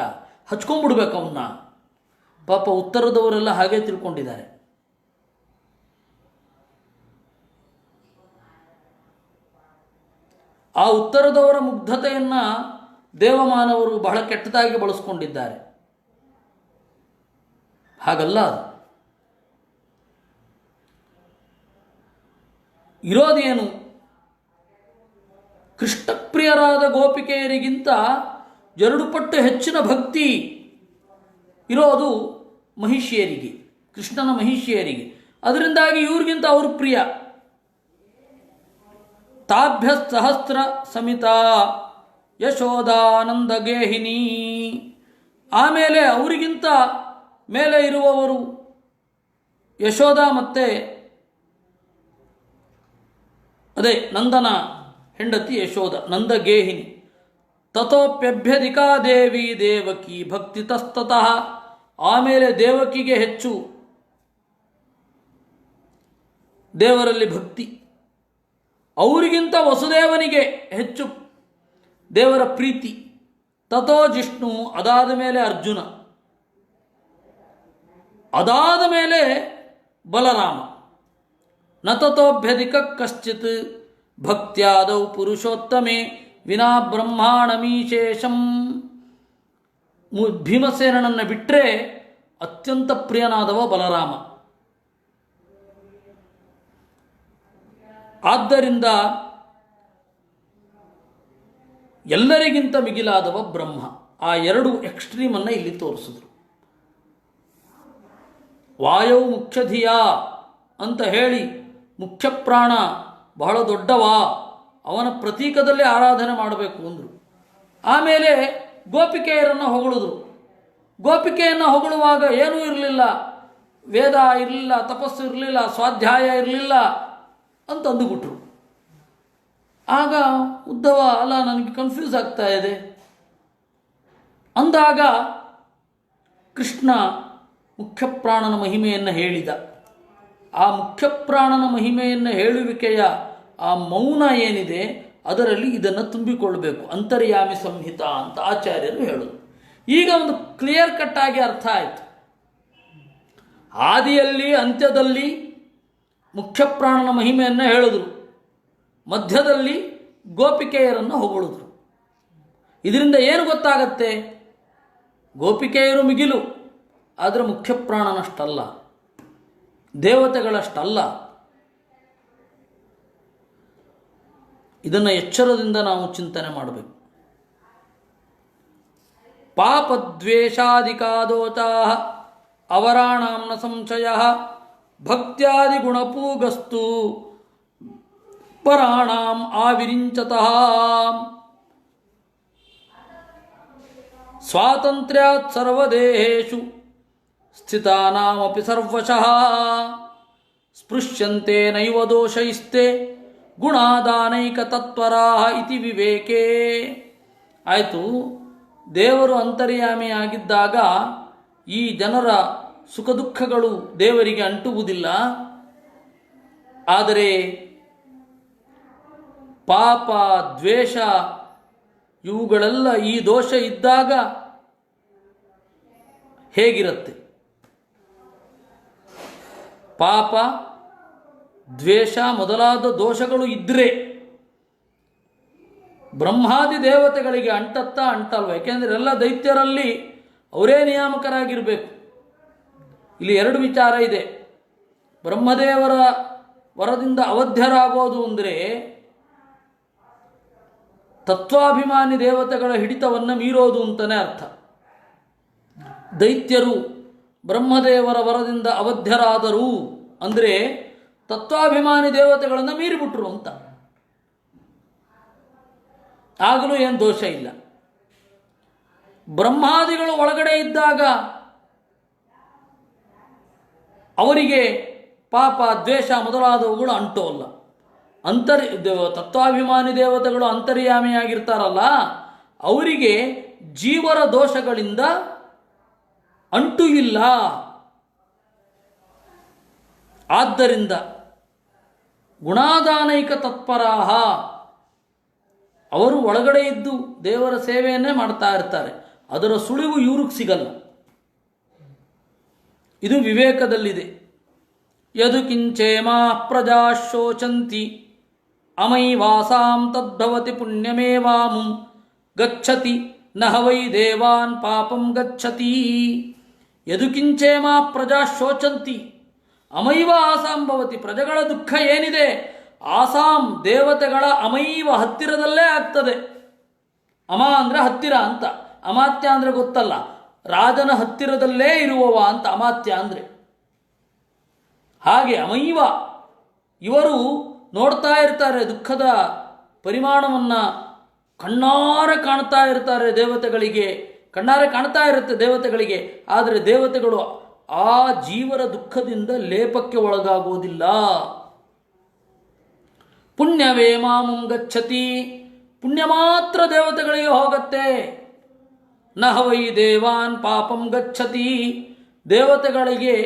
ಹಚ್ಕೊಂಡ್ಬಿಡ್ಬೇಕು ಅವನ್ನ. ಪಾಪ ಉತ್ತರದವರೆಲ್ಲ ಹಾಗೆ ತಿಳ್ಕೊಂಡಿದ್ದಾರೆ. ಆ ಉತ್ತರದವರ ಮುಗ್ಧತೆಯನ್ನು ದೇವಮಾನವರು ಬಹಳ ಕೆಟ್ಟದಾಗಿ ಬಳಸ್ಕೊಂಡಿದ್ದಾರೆ. ಹಾಗಲ್ಲ. ಇರೋದೇನು? ಕೃಷ್ಣಪ್ರಿಯರಾದ ಗೋಪಿಕೆಯರಿಗಿಂತ 2 ಪಟ್ಟು ಹೆಚ್ಚಿನ ಭಕ್ತಿ ಇರೋದು ಮಹಿಷಿಯರಿಗೆ, ಕೃಷ್ಣನ ಮಹಿಷಿಯರಿಗೆ. ಅದರಿಂದಾಗಿ ಇವ್ರಿಗಿಂತ ಅವರು ಪ್ರಿಯ. ತಾಭ್ಯ ಸಹಸ್ರ ಸಮಿತಾ ಯಶೋದಾನಂದ ಗೇಹಿನಿ. ಆಮೇಲೆ ಅವರಿಗಿಂತ ಮೇಲೆ ಇರುವವರು ಯಶೋಧ ಮತ್ತು ಅದೇ ನಂದನ ಹೆಂಡತಿ ಯಶೋಧ, ನಂದಗೇಹಿನಿ. ತಥೋಪ್ಯಭ್ಯಧಿಕಾ ದೇವಿ ದೇವಕಿ ಭಕ್ತಿ ತಸ್ತತಃ. ಆಮೇಲೆ ದೇವಕಿಗೆ ಹೆಚ್ಚು ದೇವರಲ್ಲಿ ಭಕ್ತಿ. ಅವರಿಗಿಂತ ವಸುದೇವನಿಗೆ ಹೆಚ್ಚು ದೇವರ ಪ್ರೀತಿ. ತಥೋ ಜಿಷ್ಣು, ಅದಾದ ಮೇಲೆ ಅರ್ಜುನ, ಅದಾದ ಮೇಲೆ ಬಲರಾಮ. ನ ತಥೋಭ್ಯಧಿಕ ಕಶ್ಚಿತ್ ಭಕ್ತ್ಯಾದೌ ಪುರುಷೋತ್ತಮೆ ವಿನಾ ಬ್ರಹ್ಮಾಣಮೀಶೇಷಂ. ಭೀಮಸೇನನನ್ನು ಬಿಟ್ಟರೆ ಅತ್ಯಂತ ಪ್ರಿಯನಾದವ ಬಲರಾಮ. ಆದ್ದರಿಂದ ಎಲ್ಲರಿಗಿಂತ ಮಿಗಿಲಾದವ ಬ್ರಹ್ಮ. ಆ 2 ಎಕ್ಸ್ಟ್ರೀಮನ್ನು ಇಲ್ಲಿ ತೋರಿಸಿದ್ರು. ವಾಯು ಮುಖ್ಯಧಿಯ ಅಂತ ಹೇಳಿ ಮುಖ್ಯ ಪ್ರಾಣ ಬಹಳ ದೊಡ್ಡವ ಅವನ ಪ್ರತೀಕದಲ್ಲಿ ಆರಾಧನೆ ಮಾಡಬೇಕು ಅಂದರು. ಆಮೇಲೆ ಗೋಪಿಕೆಯರನ್ನು ಹೊಗಳಿದ್ರು. ಗೋಪಿಕೆಯನ್ನು ಹೊಗಳುವಾಗ ಏನೂ ಇರಲಿಲ್ಲ, ವೇದ ಇರಲಿಲ್ಲ, ತಪಸ್ಸು ಇರಲಿಲ್ಲ, ಸ್ವಾಧ್ಯಾಯ ಇರಲಿಲ್ಲ ಅಂತ ಅಂದುಬಿಟ್ರು. ಆಗ ಉದ್ಧವ ಅಲ್ಲ, ನನಗೆ ಕನ್ಫ್ಯೂಸ್ ಆಗ್ತಾ ಇದೆ ಅಂದಾಗ ಕೃಷ್ಣ ಮುಖ್ಯಪ್ರಾಣನ ಮಹಿಮೆಯನ್ನು ಹೇಳಿದ. ಆ ಮುಖ್ಯಪ್ರಾಣನ ಮಹಿಮೆಯನ್ನು ಹೇಳುವಿಕೆಯ ಆ ಮೌನ ಏನಿದೆ ಅದರಲ್ಲಿ ಇದನ್ನು ತುಂಬಿಕೊಳ್ಳಬೇಕು. ಅಂತರ್ಯಾಮಿ ಸಂಹಿತ ಅಂತ ಆಚಾರ್ಯರು ಹೇಳೋದು. ಈಗ ಒಂದು ಕ್ಲಿಯರ್ ಕಟ್ ಆಗಿ ಅರ್ಥ ಆಯಿತು. ಆದಿಯಲ್ಲಿ ಅಂತ್ಯದಲ್ಲಿ ಮುಖ್ಯಪ್ರಾಣನ ಮಹಿಮೆಯನ್ನು ಹೇಳಿದ್ರು, ಮಧ್ಯದಲ್ಲಿ ಗೋಪಿಕೆಯರನ್ನು ಹೊಗಳಿದ್ರು. ಇದರಿಂದ ಏನು ಗೊತ್ತಾಗತ್ತೆ? ಗೋಪಿಕೆಯರು ಮಿಗಿಲು, ಆದರೆ ಮುಖ್ಯಪ್ರಾಣನಷ್ಟಲ್ಲ, ದೇವತೆಗಳಷ್ಟಲ್ಲ. ಇದನ್ನು ಎಚ್ಚರದಿಂದ ನಾವು ಚಿಂತನೆ ಮಾಡಬೇಕು. ಪಾಪದ್ವೇಷಾದಿಕಾದೋಚಾ ಅವರಾಣಾಂ ನ ಸಂಶಯ ಭಕ್ತ್ಯಾದಿಗುಣಪೂಗಸ್ತು ಪರಾಣಾಂ ಆವಿರಿಂಚತಃ ಸ್ವಾತಂತ್ರ್ಯಾತ್ ಸರ್ವದೇಹೇಷು ಸ್ಥಿತಾನಾಮಪಿ ಸರ್ವಶಃ ಸ್ಪೃಶ್ಯಂತೆ ನೈವ ದೋಷೈಸ್ತೆ ಗುಣಾದಾನೈಕ ತತ್ವರಾಃ ಇತಿ ವಿವೇಕೆ. ಆಯಿತು, ದೇವರು ಅಂತರ್ಯಾಮಿಯಾಗಿದ್ದಾಗ ಈ ಜನರ ಸುಖ ದುಃಖಗಳು ದೇವರಿಗೆ ಅಂಟುವುದಿಲ್ಲ. ಆದರೆ ಪಾಪ, ದ್ವೇಷ ಇವುಗಳೆಲ್ಲ ಈ ದೋಷ ಇದ್ದಾಗ ಹೇಗಿರುತ್ತೆ? ಪಾಪ, ದ್ವೇಷ ಮೊದಲಾದ ದೋಷಗಳು ಇದ್ದರೆ ಬ್ರಹ್ಮಾದಿ ದೇವತೆಗಳಿಗೆ ಅಂಟತ್ತಾ ಅಂಟಲ್ವ? ಯಾಕೆಂದರೆ ಎಲ್ಲ ದೈತ್ಯರಲ್ಲಿ ಅವರೇ ನಿಯಾಮಕರಾಗಿರಬೇಕು. ಇಲ್ಲಿ ಎರಡು ವಿಚಾರ ಇದೆ. ಬ್ರಹ್ಮದೇವರ ವರದಿಂದ ಅವಧ್ಯರಾಗೋದು ಅಂದರೆ ತತ್ವಾಭಿಮಾನಿ ದೇವತೆಗಳ ಹಿಡಿತವನ್ನು ಮೀರೋದು ಅಂತಲೇ ಅರ್ಥ. ದೈತ್ಯರು ಬ್ರಹ್ಮದೇವರ ವರದಿಂದ ಅವಧ್ಯರಾದರು ಅಂದರೆ ತತ್ವಾಭಿಮಾನಿ ದೇವತೆಗಳನ್ನು ಮೀರಿಬಿಟ್ರು ಅಂತ. ಆಗಲೂ ಏನು ದೋಷ ಇಲ್ಲ. ಬ್ರಹ್ಮಾದಿಗಳು ಒಳಗಡೆ ಇದ್ದಾಗ ಅವರಿಗೆ ಪಾಪ, ದ್ವೇಷ ಮೊದಲಾದವುಗಳು ಅಂಟೋಲ್ಲ. ತತ್ವಾಭಿಮಾನಿ ದೇವತೆಗಳು ಅಂತರ್ಯಾಮಿಯಾಗಿರ್ತಾರಲ್ಲ, ಅವರಿಗೆ ಜೀವರ ದೋಷಗಳಿಂದ ಅಂಟು ಇಲ್ಲ. ಆದ್ದರಿಂದ ಗುಣಾದಾನೈಕ ತತ್ಪರಾಹ, ಅವರು ಒಳಗಡೆ ಇದ್ದು ದೇವರ ಸೇವೆಯನ್ನೇ ಮಾಡ್ತಾ ಇರ್ತಾರೆ. ಅದರ ಸುಳಿವು ಇವ್ರಿಗೆ ಸಿಗಲ್ಲ. ಇದು ವಿವೇಕದಲ್ಲಿದೆ. ಯದು ಕಿಂಚೇಮಾ ಪ್ರಜಾ ಶೋಚಂತಿ ಅಮೈವಾಸಾಂ ತದ್ಭವತಿ ಪುಣ್ಯಮೇವಾಮುಂ ಗಚ್ಚತಿ ನಹ ವೈ ದೇವಾನ್ ಪಾಪಂ ಗಚ್ಚತಿ. ಯದು ಕಿಂಚೇಮಾ ಪ್ರಜಾ ಶೋಚಂತಿ ಅಮೈವ ಆಸಾಂ ಭವತಿ. ಪ್ರಜೆಗಳ ದುಃಖ ಏನಿದೆ, ಆಸಾಂ ದೇವತೆಗಳ ಅಮೈವ ಹತ್ತಿರದಲ್ಲೇ ಆಗ್ತದೆ. ಅಮ ಅಂದರೆ ಹತ್ತಿರ ಅಂತ, ಅಮಾತ್ಯ ಅಂದರೆ ಗೊತ್ತಲ್ಲ, ರಾಜನ ಹತ್ತಿರದಲ್ಲೇ ಇರುವವ ಅಂತ ಅಮಾತ್ಯ ಅಂದರೆ. ಹಾಗೆ ಅಮೈವ ಇವರು ನೋಡ್ತಾ ಇರ್ತಾರೆ ದುಃಖದ ಪರಿಮಾಣವನ್ನು, ಕಣ್ಣಾರೆ ಕಾಣ್ತಾ ಇರ್ತಾರೆ ದೇವತೆಗಳಿಗೆ, ಕಣ್ಣಾರೆ ಕಾಣ್ತಾ ಇರುತ್ತೆ ದೇವತೆಗಳಿಗೆ. ಆದರೆ ದೇವತೆಗಳು ಆ ಜೀವರ ದುಃಖದಿಂದ ಲೇಪಕ್ಕೆ ಒಳಗಾಗುವುದಿಲ್ಲ. ಪುಣ್ಯವೇ ಮಾಮುಂ ಗಚ್ಚತಿ, ಪುಣ್ಯ ಮಾತ್ರ ದೇವತೆಗಳಿಗೆ ಹೋಗತ್ತೆ. ನಹ ವೈ ದೇವಾನ್ ಪಾಪಂ ಗಚ್ಚತಿ, ದೇವತೆಗಳಿಗೆ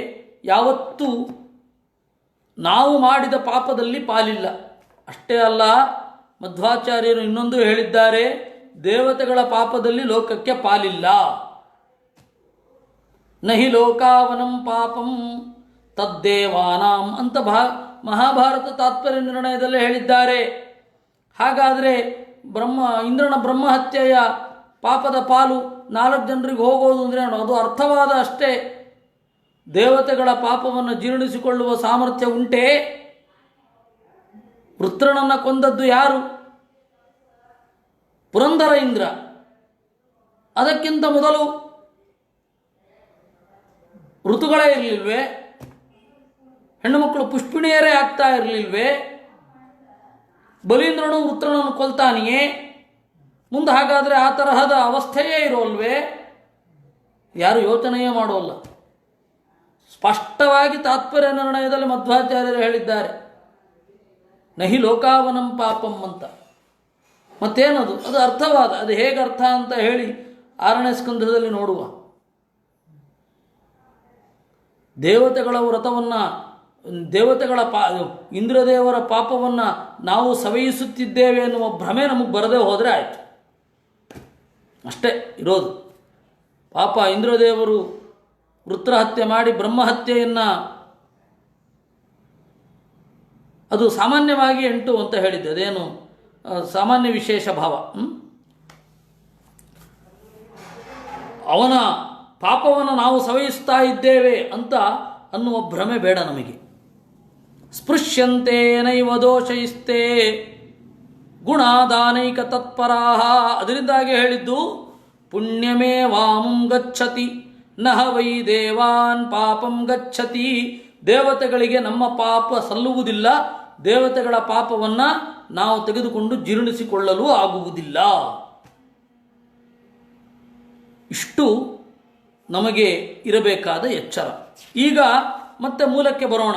ಯಾವತ್ತೂ ನಾವು ಮಾಡಿದ ಪಾಪದಲ್ಲಿ ಪಾಲಿಲ್ಲ. ಅಷ್ಟೇ ಅಲ್ಲ, ಮಧ್ವಾಚಾರ್ಯರು ಇನ್ನೊಂದು ಹೇಳಿದ್ದಾರೆ, ದೇವತೆಗಳ ಪಾಪದಲ್ಲಿ ಲೋಕಕ್ಕೆ ಪಾಲಿಲ್ಲ. ನಹಿ ಲೋಕಾವನಂ ಪಾಪಂ ತದ್ದೇವಾನಾಂ ಅಂತ ಮಹಾಭಾರತ ತಾತ್ಪರ್ಯ ನಿರ್ಣಯದಲ್ಲಿ ಹೇಳಿದ್ದಾರೆ. ಹಾಗಾದರೆ ಇಂದ್ರನ ಬ್ರಹ್ಮಹತ್ಯೆಯ ಪಾಪದ ಪಾಲು 4 ಜನರಿಗೆ ಹೋಗೋದು ಅಂದರೆ ಅದು ಅರ್ಥವಾದ ಅಷ್ಟೇ. ದೇವತೆಗಳ ಪಾಪವನ್ನು ಜೀರ್ಣಿಸಿಕೊಳ್ಳುವ ಸಾಮರ್ಥ್ಯ ಉಂಟೇ? ವೃತ್ರನನ್ನು ಕೊಂದದ್ದು ಯಾರು? ಪುರಂದರ ಇಂದ್ರ. ಅದಕ್ಕಿಂತ ಮೊದಲು ಋತುಗಳೇ ಇರಲಿಲ್ವೇ? ಹೆಣ್ಣು ಮಕ್ಕಳು ಪುಷ್ಪಿಣಿಯರೇ ಆಗ್ತಾ ಇರಲಿಲ್ವೇ? ಬಲೀಂದ್ರನು ವೃತ್ರನನ್ನು ಕೊಲ್ತಾನೆಯೇ? ಮುಂದೆ ಹಾಗಾದರೆ ಆ ತರಹದ ಅವಸ್ಥೆಯೇ ಇರೋಲ್ವೇ? ಯಾರು ಯೋಚನೆಯೇ ಮಾಡೋಲ್ಲ. ಸ್ಪಷ್ಟವಾಗಿ ತಾತ್ಪರ್ಯ ನಿರ್ಣಯದಲ್ಲಿ ಮಧ್ವಾಚಾರ್ಯರು ಹೇಳಿದ್ದಾರೆ, ನಹಿ ಲೋಕಾವನಂ ಪಾಪಂ ಅಂತ. ಮತ್ತೇನದು? ಅದು ಅರ್ಥವಾದ, ಅದು ಹೇಗೆ ಅರ್ಥ ಅಂತ ಹೇಳಿ 6ನೇ ಸ್ಕಂಧದಲ್ಲಿ ನೋಡುವ. ದೇವತೆಗಳ ವ್ರತವನ್ನು, ದೇವತೆಗಳ ಇಂದ್ರದೇವರ ಪಾಪವನ್ನು ನಾವು ಸವಯಿಸುತ್ತಿದ್ದೇವೆ ಎನ್ನುವ ಭ್ರಮೆ ನಮಗೆ ಬರದೇ ಹೋದರೆ ಆಯಿತು. ಅಷ್ಟೇ ಇರೋದು. ಪಾಪ ಇಂದ್ರದೇವರು ವೃತ್ರಹತ್ಯೆ ಮಾಡಿ ಬ್ರಹ್ಮಹತ್ಯೆಯನ್ನು, ಅದು ಸಾಮಾನ್ಯವಾಗಿ 8 ಅಂತ ಹೇಳಿದ್ದೆ, ಅದೇನು ಸಾಮಾನ್ಯ ವಿಶೇಷ ಭಾವ. ಅವನ ಪಾಪವನ್ನು ನಾವು ಸವಯಿಸ್ತಾ ಇದ್ದೇವೆ ಅಂತ ಅನ್ನುವ ಭ್ರಮೆ ಬೇಡ ನಮಗೆ. ಸ್ಪೃಶ್ಯಂತೆ ನೈವ ದೋಷಯಿಸ್ತೆ ಗುಣಾದಾನೈಕ ತತ್ಪರಾಹ. ಅದರಿಂದಾಗಿ ಹೇಳಿದ್ದು ಪುಣ್ಯಮೇ ವಾಮಂ ಗಚ್ಚತಿ ನಹ ವೈ ದೇವಾನ್ ಪಾಪಂ ಗಚ್ಚತಿ. ದೇವತೆಗಳಿಗೆ ನಮ್ಮ ಪಾಪ ಸಲ್ಲುವುದಿಲ್ಲ, ದೇವತೆಗಳ ಪಾಪವನ್ನು ನಾವು ತೆಗೆದುಕೊಂಡು ಜೀರ್ಣಿಸಿಕೊಳ್ಳಲು ಆಗುವುದಿಲ್ಲ. ಇಷ್ಟು ನಮಗೆ ಇರಬೇಕಾದ ಎಚ್ಚರ. ಈಗ ಮತ್ತೆ ಮೂಲಕ್ಕೆ ಬರೋಣ.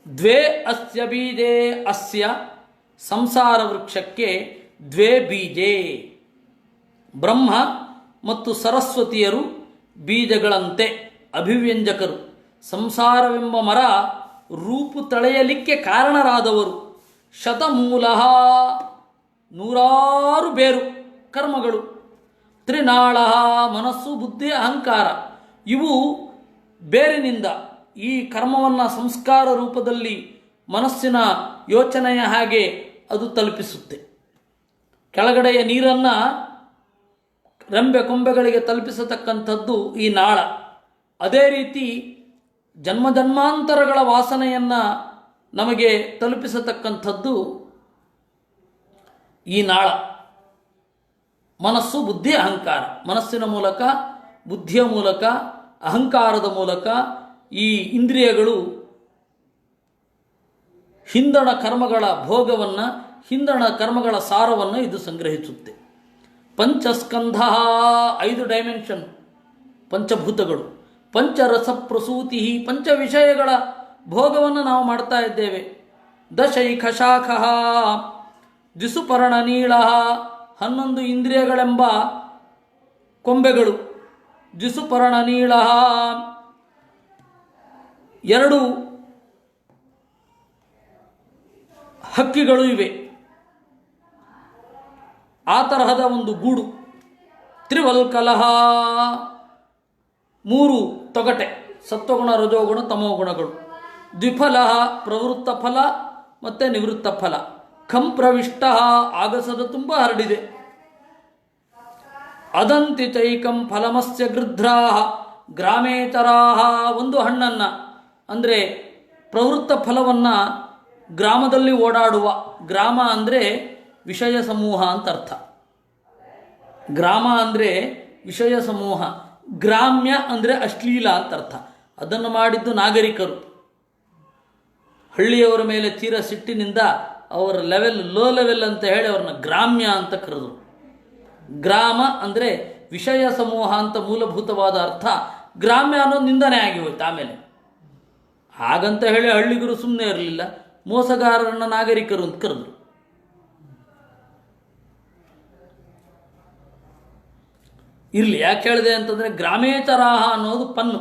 ದ್ವೇ ಅಸ್ಯ ಬೀಜೇ, ಅಸ್ಯ ಸಂಸಾರ ವೃಕ್ಷಕ್ಕೆ ದ್ವೇ ಬೀಜೇ. ಬ್ರಹ್ಮ ಮತ್ತು ಸರಸ್ವತಿಯರು ಬೀಜಗಳಂತೆ ಅಭಿವ್ಯಂಜಕರು. ಸಂಸಾರವೆಂಬ ಮರ ರೂಪು ತಳೆಯಲಿಕ್ಕೆ ಕಾರಣರಾದವರು. ಶತಮೂಲ, 100 ಬೇರು ಕರ್ಮಗಳು. ತ್ರಿನಾಳ, ಮನಸ್ಸು ಬುದ್ಧಿ ಅಹಂಕಾರ. ಇವು ಬೇರಿನಿಂದ ಈ ಕರ್ಮವನ್ನು ಸಂಸ್ಕಾರ ರೂಪದಲ್ಲಿ ಮನಸ್ಸಿನ ಯೋಚನೆಯ ಹಾಗೆ ಅದು ತಲುಪಿಸುತ್ತೆ. ಕೆಳಗಡೆಯ ನೀರನ್ನು ರೆಂಬೆ ಕೊಂಬೆಗಳಿಗೆ ತಲುಪಿಸತಕ್ಕಂಥದ್ದು ಈ ನಾಳ. ಅದೇ ರೀತಿ ಜನ್ಮಜನ್ಮಾಂತರಗಳ ವಾಸನೆಯನ್ನು ನಮಗೆ ತಲುಪಿಸತಕ್ಕಂಥದ್ದು ಈ ನಾಳ. ಮನಸ್ಸು ಬುದ್ಧಿ ಅಹಂಕಾರ. ಮನಸ್ಸಿನ ಮೂಲಕ, ಬುದ್ಧಿಯ ಮೂಲಕ, ಅಹಂಕಾರದ ಮೂಲಕ ಈ ಇಂದ್ರಿಯಗಳು ಹಿಂದಣ ಕರ್ಮಗಳ ಭೋಗವನ್ನು, ಹಿಂದಣ ಕರ್ಮಗಳ ಸಾರವನ್ನು ಇದು ಸಂಗ್ರಹಿಸುತ್ತೆ. ಪಂಚಸ್ಕಂಧ, 5 ಡೈಮೆನ್ಷನ್, ಪಂಚಭೂತಗಳು. ಪಂಚರಸ ಪ್ರಸೂತಿ, ಪಂಚ ವಿಷಯಗಳ ಭೋಗವನ್ನು ನಾವು ಮಾಡ್ತಾ ಇದ್ದೇವೆ. ದಶೈಕ ಶಾಖ ದಿಸುಪರ್ಣ ನೀಳ, 11 ಇಂದ್ರಿಯಗಳೆಂಬ ಕೊಂಬೆಗಳು. ದಿಸುಪರ್ಣ ನೀಳ, 2 ಹಕ್ಕಿಗಳು ಇವೆ. ಆ ತರಹದ ಒಂದು ಗೂಡು. ತ್ರಿವಲ್ಕಲಹ, 3 ತೊಗಟೆ, ಸತ್ವಗುಣ, ರಜೋಗುಣ, ತಮೋಗುಣಗಳು. ದ್ವಿಫಲ, ಪ್ರವೃತ್ತ ಫಲ ಮತ್ತು ನಿವೃತ್ತ ಫಲ. ಖಂ ಪ್ರವಿಷ್ಟ, ಆಗಸದ ತುಂಬ ಹರಡಿದೆ. ಅದಂತಿ ಚೈಕಂ ಫಲಮಸ್ಯ ಗೃಧ್ರಾ ಗ್ರಾಮೇತರಾಹ. ಒಂದು ಹಣ್ಣನ್ನು ಅಂದರೆ ಪ್ರವೃತ್ತ ಫಲವನ್ನು ಗ್ರಾಮದಲ್ಲಿ ಓಡಾಡುವ, ಗ್ರಾಮ ಅಂದರೆ ವಿಷಯ ಸಮೂಹ ಅಂತ ಅರ್ಥ. ಗ್ರಾಮ ಅಂದರೆ ವಿಷಯ ಸಮೂಹ, ಗ್ರಾಮ್ಯ ಅಂದರೆ ಅಶ್ಲೀಲ ಅಂತ ಅರ್ಥ. ಅದನ್ನು ಮಾಡಿದ್ದು ನಾಗರಿಕರು. ಹಳ್ಳಿಯವರ ಮೇಲೆ ತೀರ ಸಿಟ್ಟಿನಿಂದ ಅವರ ಲೆವೆಲ್ ಲೋ ಲೆವೆಲ್ ಅಂತ ಹೇಳಿ ಅವ್ರನ್ನ ಗ್ರಾಮ್ಯ ಅಂತ ಕರೆದರು. ಗ್ರಾಮ ಅಂದರೆ ವಿಷಯ ಸಮೂಹ ಅಂತ ಮೂಲಭೂತವಾದ ಅರ್ಥ. ಗ್ರಾಮ್ಯ ಅನ್ನೋದು ನಿಂದನೆ ಆಗಿ ಹೋಯ್ತು ಆಮೇಲೆ. ಹಾಗಂತ ಹೇಳಿ ಹಳ್ಳಿಗರು ಸುಮ್ಮನೆ ಇರಲಿಲ್ಲ, ಮೋಸಗಾರರನ್ನ ನಾಗರಿಕರು ಅಂತ ಕರೆದರು. ಇರಲಿ, ಯಾಕೆ ಹೇಳಿದೆ ಅಂತಂದರೆ ಗ್ರಾಮೇತರಾಹ ಅನ್ನೋದು ಪನ್ನು.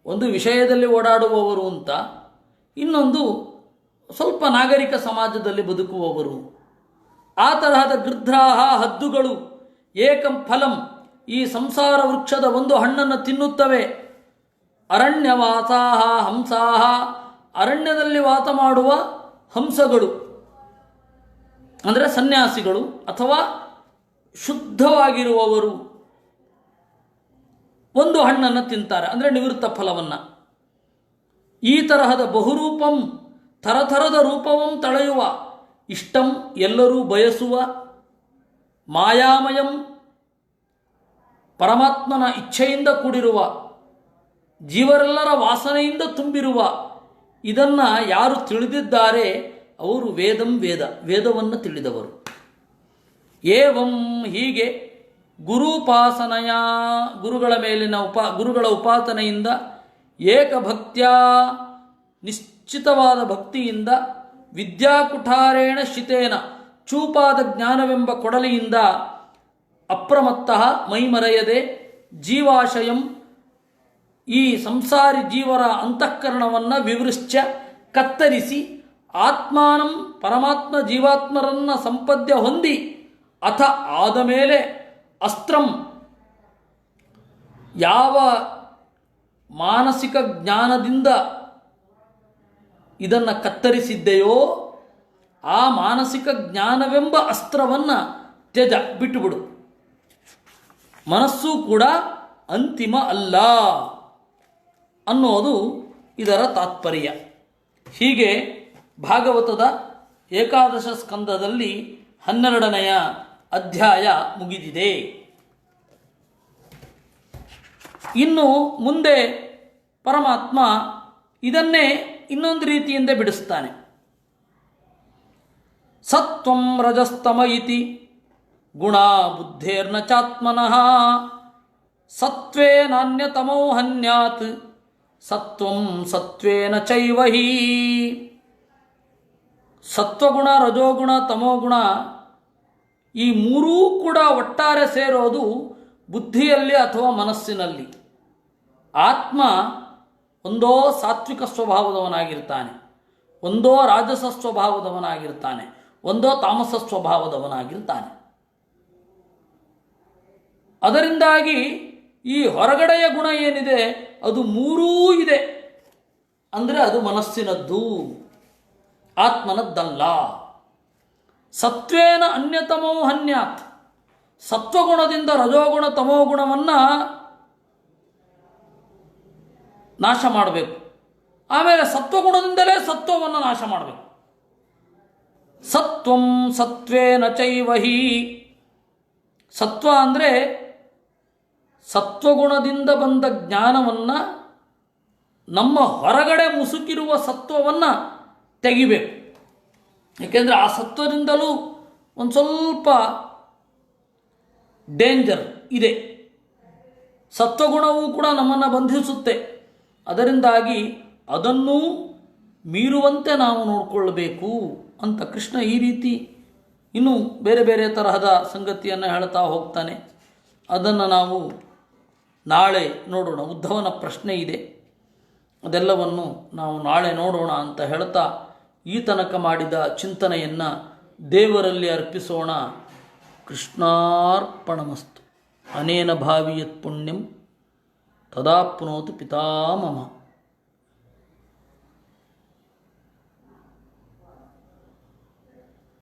ಒಂದು ವಿಷಯದಲ್ಲಿ ಓಡಾಡುವವರು ಅಂತ, ಇನ್ನೊಂದು ಸ್ವಲ್ಪ ನಾಗರಿಕ ಸಮಾಜದಲ್ಲಿ ಬದುಕುವವರು. ಆ ತರಹದ ಗೃಧ್ರಾಹ, ಹದ್ದುಗಳು. ಏಕಂ ಫಲಂ, ಈ ಸಂಸಾರ ವೃಕ್ಷದ ಒಂದು ಹಣ್ಣನ್ನು ತಿನ್ನುತ್ತವೆ. ಅರಣ್ಯವಾಸಾಹ ಹಂಸಾಹ, ಅರಣ್ಯದಲ್ಲಿ ವಾಸ ಮಾಡುವ ಹಂಸಗಳು ಅಂದರೆ ಸನ್ಯಾಸಿಗಳು ಅಥವಾ ಶುದ್ಧವಾಗಿರುವವರು ಒಂದು ಹಣ್ಣನ್ನು ತಿಂತಾರೆ, ಅಂದರೆ ನಿವೃತ್ತ ಫಲವನ್ನು. ಈ ತರಹದ ಬಹುರೂಪಂ, ಥರಥರದ ರೂಪವಂ ತಳೆಯುವ, ಇಷ್ಟಂ ಎಲ್ಲರೂ ಬಯಸುವ, ಮಾಯಾಮಯಂ ಪರಮಾತ್ಮನ ಇಚ್ಛೆಯಿಂದ ಕೂಡಿರುವ, ಜೀವರೆಲ್ಲರ ವಾಸನೆಯಿಂದ ತುಂಬಿರುವ. ಇದನ್ನು ಯಾರು ತಿಳಿದಿದ್ದಾರೆ ಅವರು ವೇದವನ್ನು ತಿಳಿದವರು. ಏವಂ ಹೀಗೆ ಗುರುಪಾಸನೆಯ ಗುರುಗಳ ಉಪಾಸನೆಯಿಂದ ಏಕಭಕ್ತ್ಯ ನಿಶ್ಚಿತವಾದ ಭಕ್ತಿಯಿಂದ ವಿದ್ಯಾಕುಠಾರೇಣ ಶಿತೇನ ಚೂಪಾದ ಜ್ಞಾನವೆಂಬ ಕೊಡಲಿಯಿಂದ ಅಪ್ರಮತ್ತಃ ಮೈಮರೆಯದೆ ಜೀವಾಶಯಂ ಈ ಸಂಸಾರಿ ಜೀವರ ಅಂತಃಕರಣವನ್ನು ವಿವೃಶ್ಚ ಕತ್ತರಿಸಿ ಆತ್ಮಾನಂ ಪರಮಾತ್ಮ ಜೀವಾತ್ಮರನ್ನು ಸಂಪದ್ಯ ಹೊಂದಿ ಅಥ ಆದ ಮೇಲೆ ಅಸ್ತ್ರಂ ಯಾವ ಮಾನಸಿಕ ಜ್ಞಾನದಿಂದ ಇದನ್ನು ಕತ್ತರಿಸಿದ್ದೆಯೋ ಆ ಮಾನಸಿಕ ಜ್ಞಾನವೆಂಬ ಅಸ್ತ್ರವನ್ನು ತ್ಯಜ ಬಿಟ್ಟುಬಿಡು. ಮನಸ್ಸು ಕೂಡ ಅಂತಿಮ ಅಲ್ಲ ಅನ್ನೋದು ಇದರ ತಾತ್ಪರ್ಯ. ಹೀಗೆ ಭಾಗವತದ ಏಕಾದಶ ಸ್ಕಂದದಲ್ಲಿ 12ನೆಯ ಅಧ್ಯಾಯ ಮುಗಿದಿದೆ. ಇನ್ನು ಮುಂದೆ ಪರಮಾತ್ಮ ಇದನ್ನೇ ಇನ್ನೊಂದು ರೀತಿಯಿಂದ ಬಿಡಿಸ್ತಾನೆ. ಸತ್ವಂ ರಜಸ್ತಮ ಇತಿ ಗುಣ ಬುದ್ಧೇರ್ನ ಚಾತ್ಮನಃ ಸತ್ವೇ ನಾನ್ಯತಮೋ ಹನ್ಯಾತ್ ಸತ್ವಂ ಸತ್ವೇನ ಚೈವ ಹಿ. ಸತ್ವಗುಣ, ರಜೋಗುಣ, ತಮೋಗುಣ ಈ ಮೂರೂ ಕೂಡ ಒಟ್ಟಾರೆ ಸೇರೋದು ಬುದ್ಧಿಯಲ್ಲಿ ಅಥವಾ ಮನಸ್ಸಿನಲ್ಲಿ. ಆತ್ಮ ಒಂದೋ ಸಾತ್ವಿಕ ಸ್ವಭಾವದವನಾಗಿರ್ತಾನೆ, ಒಂದೋ ರಾಜಸ ಸ್ವಭಾವದವನಾಗಿರ್ತಾನೆ, ಒಂದೋ ತಾಮಸ ಸ್ವಭಾವದವನಾಗಿರ್ತಾನೆ. ಅದರಿಂದಾಗಿ ಈ ಹೊರಗಡೆಯ ಗುಣ ಏನಿದೆ ಅದು ಮೂರೂ ಇದೆ ಅಂದರೆ ಅದು ಮನಸ್ಸಿನದ್ದು, ಆತ್ಮನದ್ದಲ್ಲ. ಸತ್ವೇನ ಅನ್ಯತಮೋ ಹನ್ಯಾತ್, ಸತ್ವಗುಣದಿಂದ ರಜೋಗುಣ ತಮೋಗುಣವನ್ನು ನಾಶ ಮಾಡಬೇಕು. ಆಮೇಲೆ ಸತ್ವಗುಣದಿಂದಲೇ ಸತ್ವವನ್ನು ನಾಶ ಮಾಡಬೇಕು. ಸತ್ವಂ ಸತ್ವೇನ ಚೈವಹಿ. ಸತ್ವ ಅಂದರೆ ಸತ್ವಗುಣದಿಂದ ಬಂದ ಜ್ಞಾನವನ್ನು, ನಮ್ಮ ಹೊರಗಡೆ ಮುಸುಕಿರುವ ಸತ್ವವನ್ನು ತೆಗಿಬೇಕು. ಏಕೆಂದರೆ ಆ ಸತ್ವದಿಂದಲೂ ಒಂದು ಸ್ವಲ್ಪ ಡೇಂಜರ್ ಇದೆ. ಸತ್ವಗುಣವೂ ಕೂಡ ನಮ್ಮನ್ನು ಬಂಧಿಸುತ್ತೆ. ಅದರಿಂದಾಗಿ ಅದನ್ನೂ ಮೀರುವಂತೆ ನಾವು ನೋಡಿಕೊಳ್ಳಬೇಕು ಅಂತ ಕೃಷ್ಣ ಈ ರೀತಿ ಇನ್ನೂ ಬೇರೆ ಬೇರೆ ತರಹದ ಸಂಗತಿಯನ್ನು ಹೇಳ್ತಾ ಹೋಗ್ತಾನೆ. ಅದನ್ನು ನಾವು ನಾಳೆ ನೋಡೋಣ. ಉದ್ಧವನ ಪ್ರಶ್ನೆ ಇದೆ, ಅದೆಲ್ಲವನ್ನು ನಾವು ನಾಳೆ ನೋಡೋಣ ಅಂತ ಹೇಳ್ತಾ ಈ ತನಕ ಮಾಡಿದ ಚಿಂತನೆಯನ್ನು ದೇವರಲ್ಲಿ ಅರ್ಪಿಸೋಣ. ಕೃಷ್ಣಾರ್ಪಣಮಸ್ತು. ಅನೇನ ಭಾವಿಯತ್ ಪುಣ್ಯಂ ತದಾಪ್ನೋತು ಪಿತಾಮಹ.